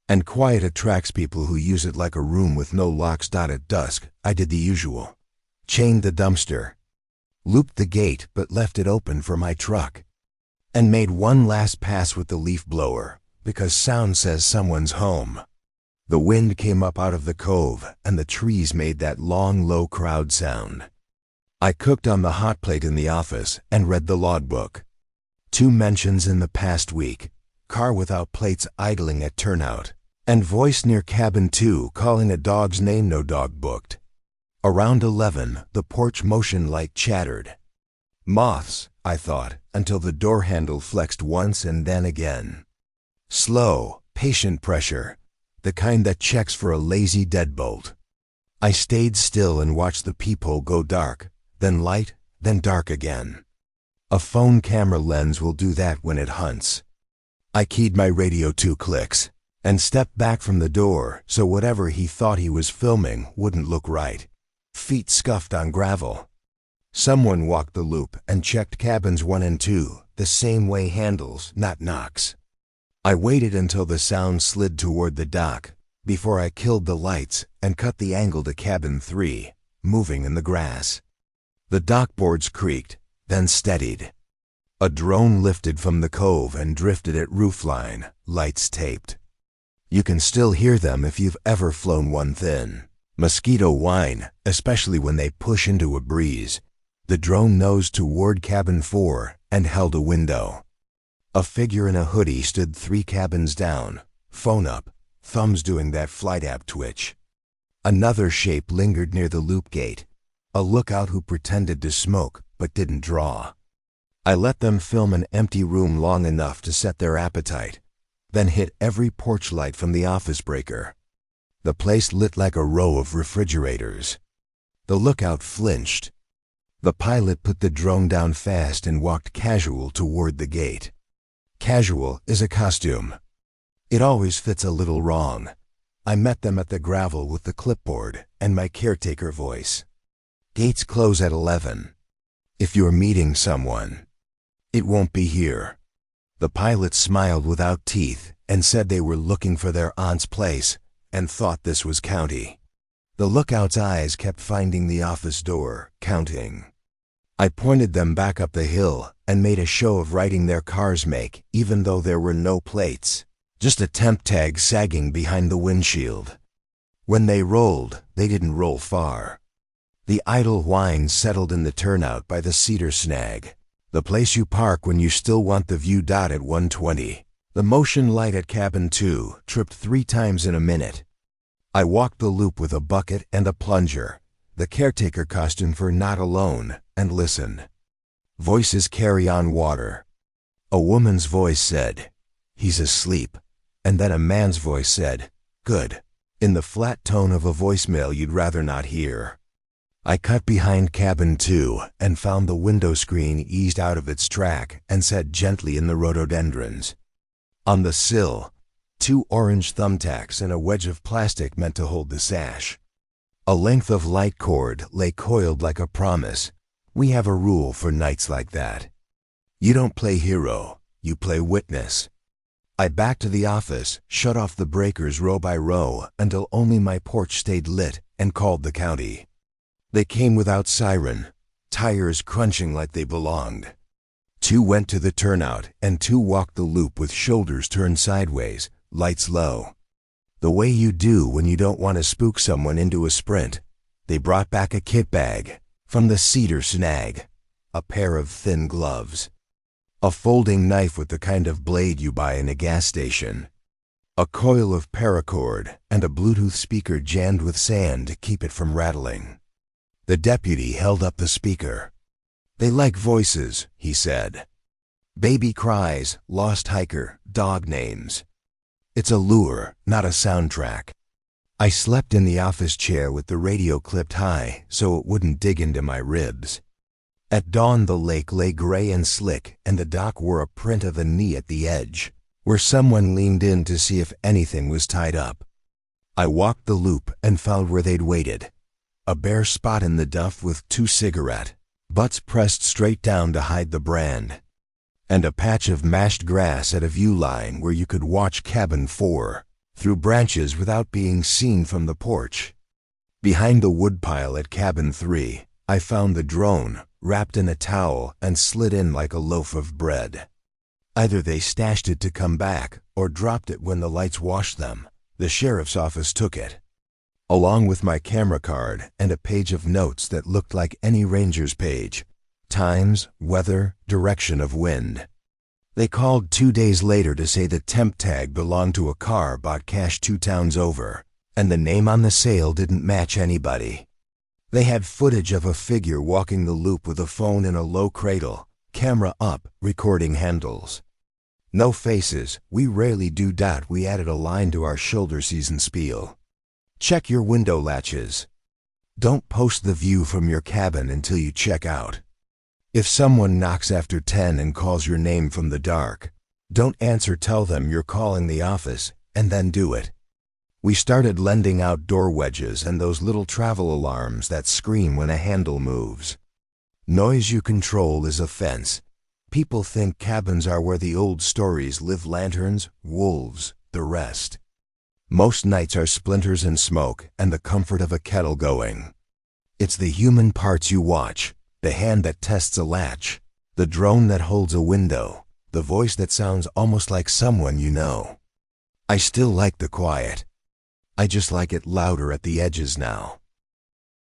And quiet attracts people who use it like a room with no locks. At dusk, I did the usual. Chained the dumpster, looped the gate but left it open for my truck, and made one last pass with the leaf blower, because sound says someone's home. The wind came up out of the cove, and the trees made that long, low crowd sound. I cooked on the hot plate in the office and read the logbook. 2 mentions in the past week: car without plates idling at turnout, and voice near cabin 2 calling a dog's name. No dog booked. Around 11, the porch motion light chattered. Moths, I thought, until the door handle flexed once and then again. Slow, patient pressure, the kind that checks for a lazy deadbolt. I stayed still and watched the peephole go dark, then light, then dark again. A phone camera lens will do that when it hunts. I keyed my radio 2 clicks, and stepped back from the door so whatever he thought he was filming wouldn't look right. Feet scuffed on gravel. Someone walked the loop and checked cabins 1 and 2, the same way handles, not knocks. I waited until the sound slid toward the dock before I killed the lights and cut the angle to cabin 3, moving in the grass. The dock boards creaked, then steadied. A drone lifted from the cove and drifted at roofline, lights taped. You can still hear them if you've ever flown one thin. Mosquito whine, especially when they push into a breeze. The drone nosed toward cabin 4 and held a window. A figure in a hoodie stood 3 cabins down, phone up, thumbs doing that flight app twitch. Another shape lingered near the loop gate, a lookout who pretended to smoke but didn't draw. I let them film an empty room long enough to set their appetite, then hit every porch light from the office breaker. The place lit like a row of refrigerators. The lookout flinched. The pilot put the drone down fast and walked casual toward the gate. Casual is a costume. It always fits a little wrong. I met them at the gravel with the clipboard and my caretaker voice. Gates close at 11. If you're meeting someone, it won't be here. The pilot smiled without teeth and said they were looking for their aunt's place and thought this was county. The lookout's eyes kept finding the office door, counting. I pointed them back up the hill and made a show of writing their car's make, even though there were no plates, just a temp tag sagging behind the windshield. When they rolled, they didn't roll far. The idle whine settled in the turnout by the cedar snag, the place you park when you still want the view. At 1:20. The motion light at cabin 2 tripped 3 times in a minute. I walked the loop with a bucket and a plunger, the caretaker costume for not alone, and listened. Voices carry on water. A woman's voice said, "He's asleep," and then a man's voice said, "Good." in the flat tone of a voicemail you'd rather not hear. I cut behind cabin 2 and found the window screen eased out of its track and set gently in the rhododendrons. On the sill, 2 orange thumbtacks and a wedge of plastic meant to hold the sash. A length of light cord lay coiled like a promise. We have a rule for nights like that. You don't play hero, you play witness. I backed to the office, shut off the breakers row by row until only my porch stayed lit, and called the county. They came without siren, tires crunching like they belonged. 2 went to the turnout and 2 walked the loop with shoulders turned sideways, lights low. The way you do when you don't want to spook someone into a sprint. They brought back a kit bag from the cedar snag, a pair of thin gloves, a folding knife with the kind of blade you buy in a gas station, a coil of paracord, and a Bluetooth speaker jammed with sand to keep it from rattling. The deputy held up the speaker. "They like voices," he said. "Baby cries, lost hiker, dog names. It's a lure, not a soundtrack." I slept in the office chair with the radio clipped high so it wouldn't dig into my ribs. At dawn the lake lay gray and slick and the dock wore a print of a knee at the edge, where someone leaned in to see if anything was tied up. I walked the loop and found where they'd waited. A bare spot in the duff with 2 cigarette butts pressed straight down to hide the brand, and a patch of mashed grass at a view line where you could watch cabin 4 through branches without being seen from the porch. Behind the woodpile at cabin 3, I found the drone, wrapped in a towel and slid in like a loaf of bread. Either they stashed it to come back or dropped it when the lights washed them. The sheriff's office took it, along with my camera card and a page of notes that looked like any ranger's page. Times, weather, direction of wind. They called 2 days later to say the temp tag belonged to a car bought cash 2 towns over, and the name on the sale didn't match anybody. They had footage of a figure walking the loop with a phone in a low cradle, camera up, recording handles. No faces, we rarely do that. We added a line to our shoulder season spiel. Check your window latches. Don't post the view from your cabin until you check out. If someone knocks after 10 and calls your name from the dark, don't answer, tell them you're calling the office, and then do it. We started lending out door wedges and those little travel alarms that scream when a handle moves. Noise you control is a fence. People think cabins are where the old stories live: lanterns, wolves, the rest. Most nights are splinters and smoke and the comfort of a kettle going. It's the human parts you watch, the hand that tests a latch, the drone that holds a window, the voice that sounds almost like someone you know. I still like the quiet. I just like it louder at the edges now.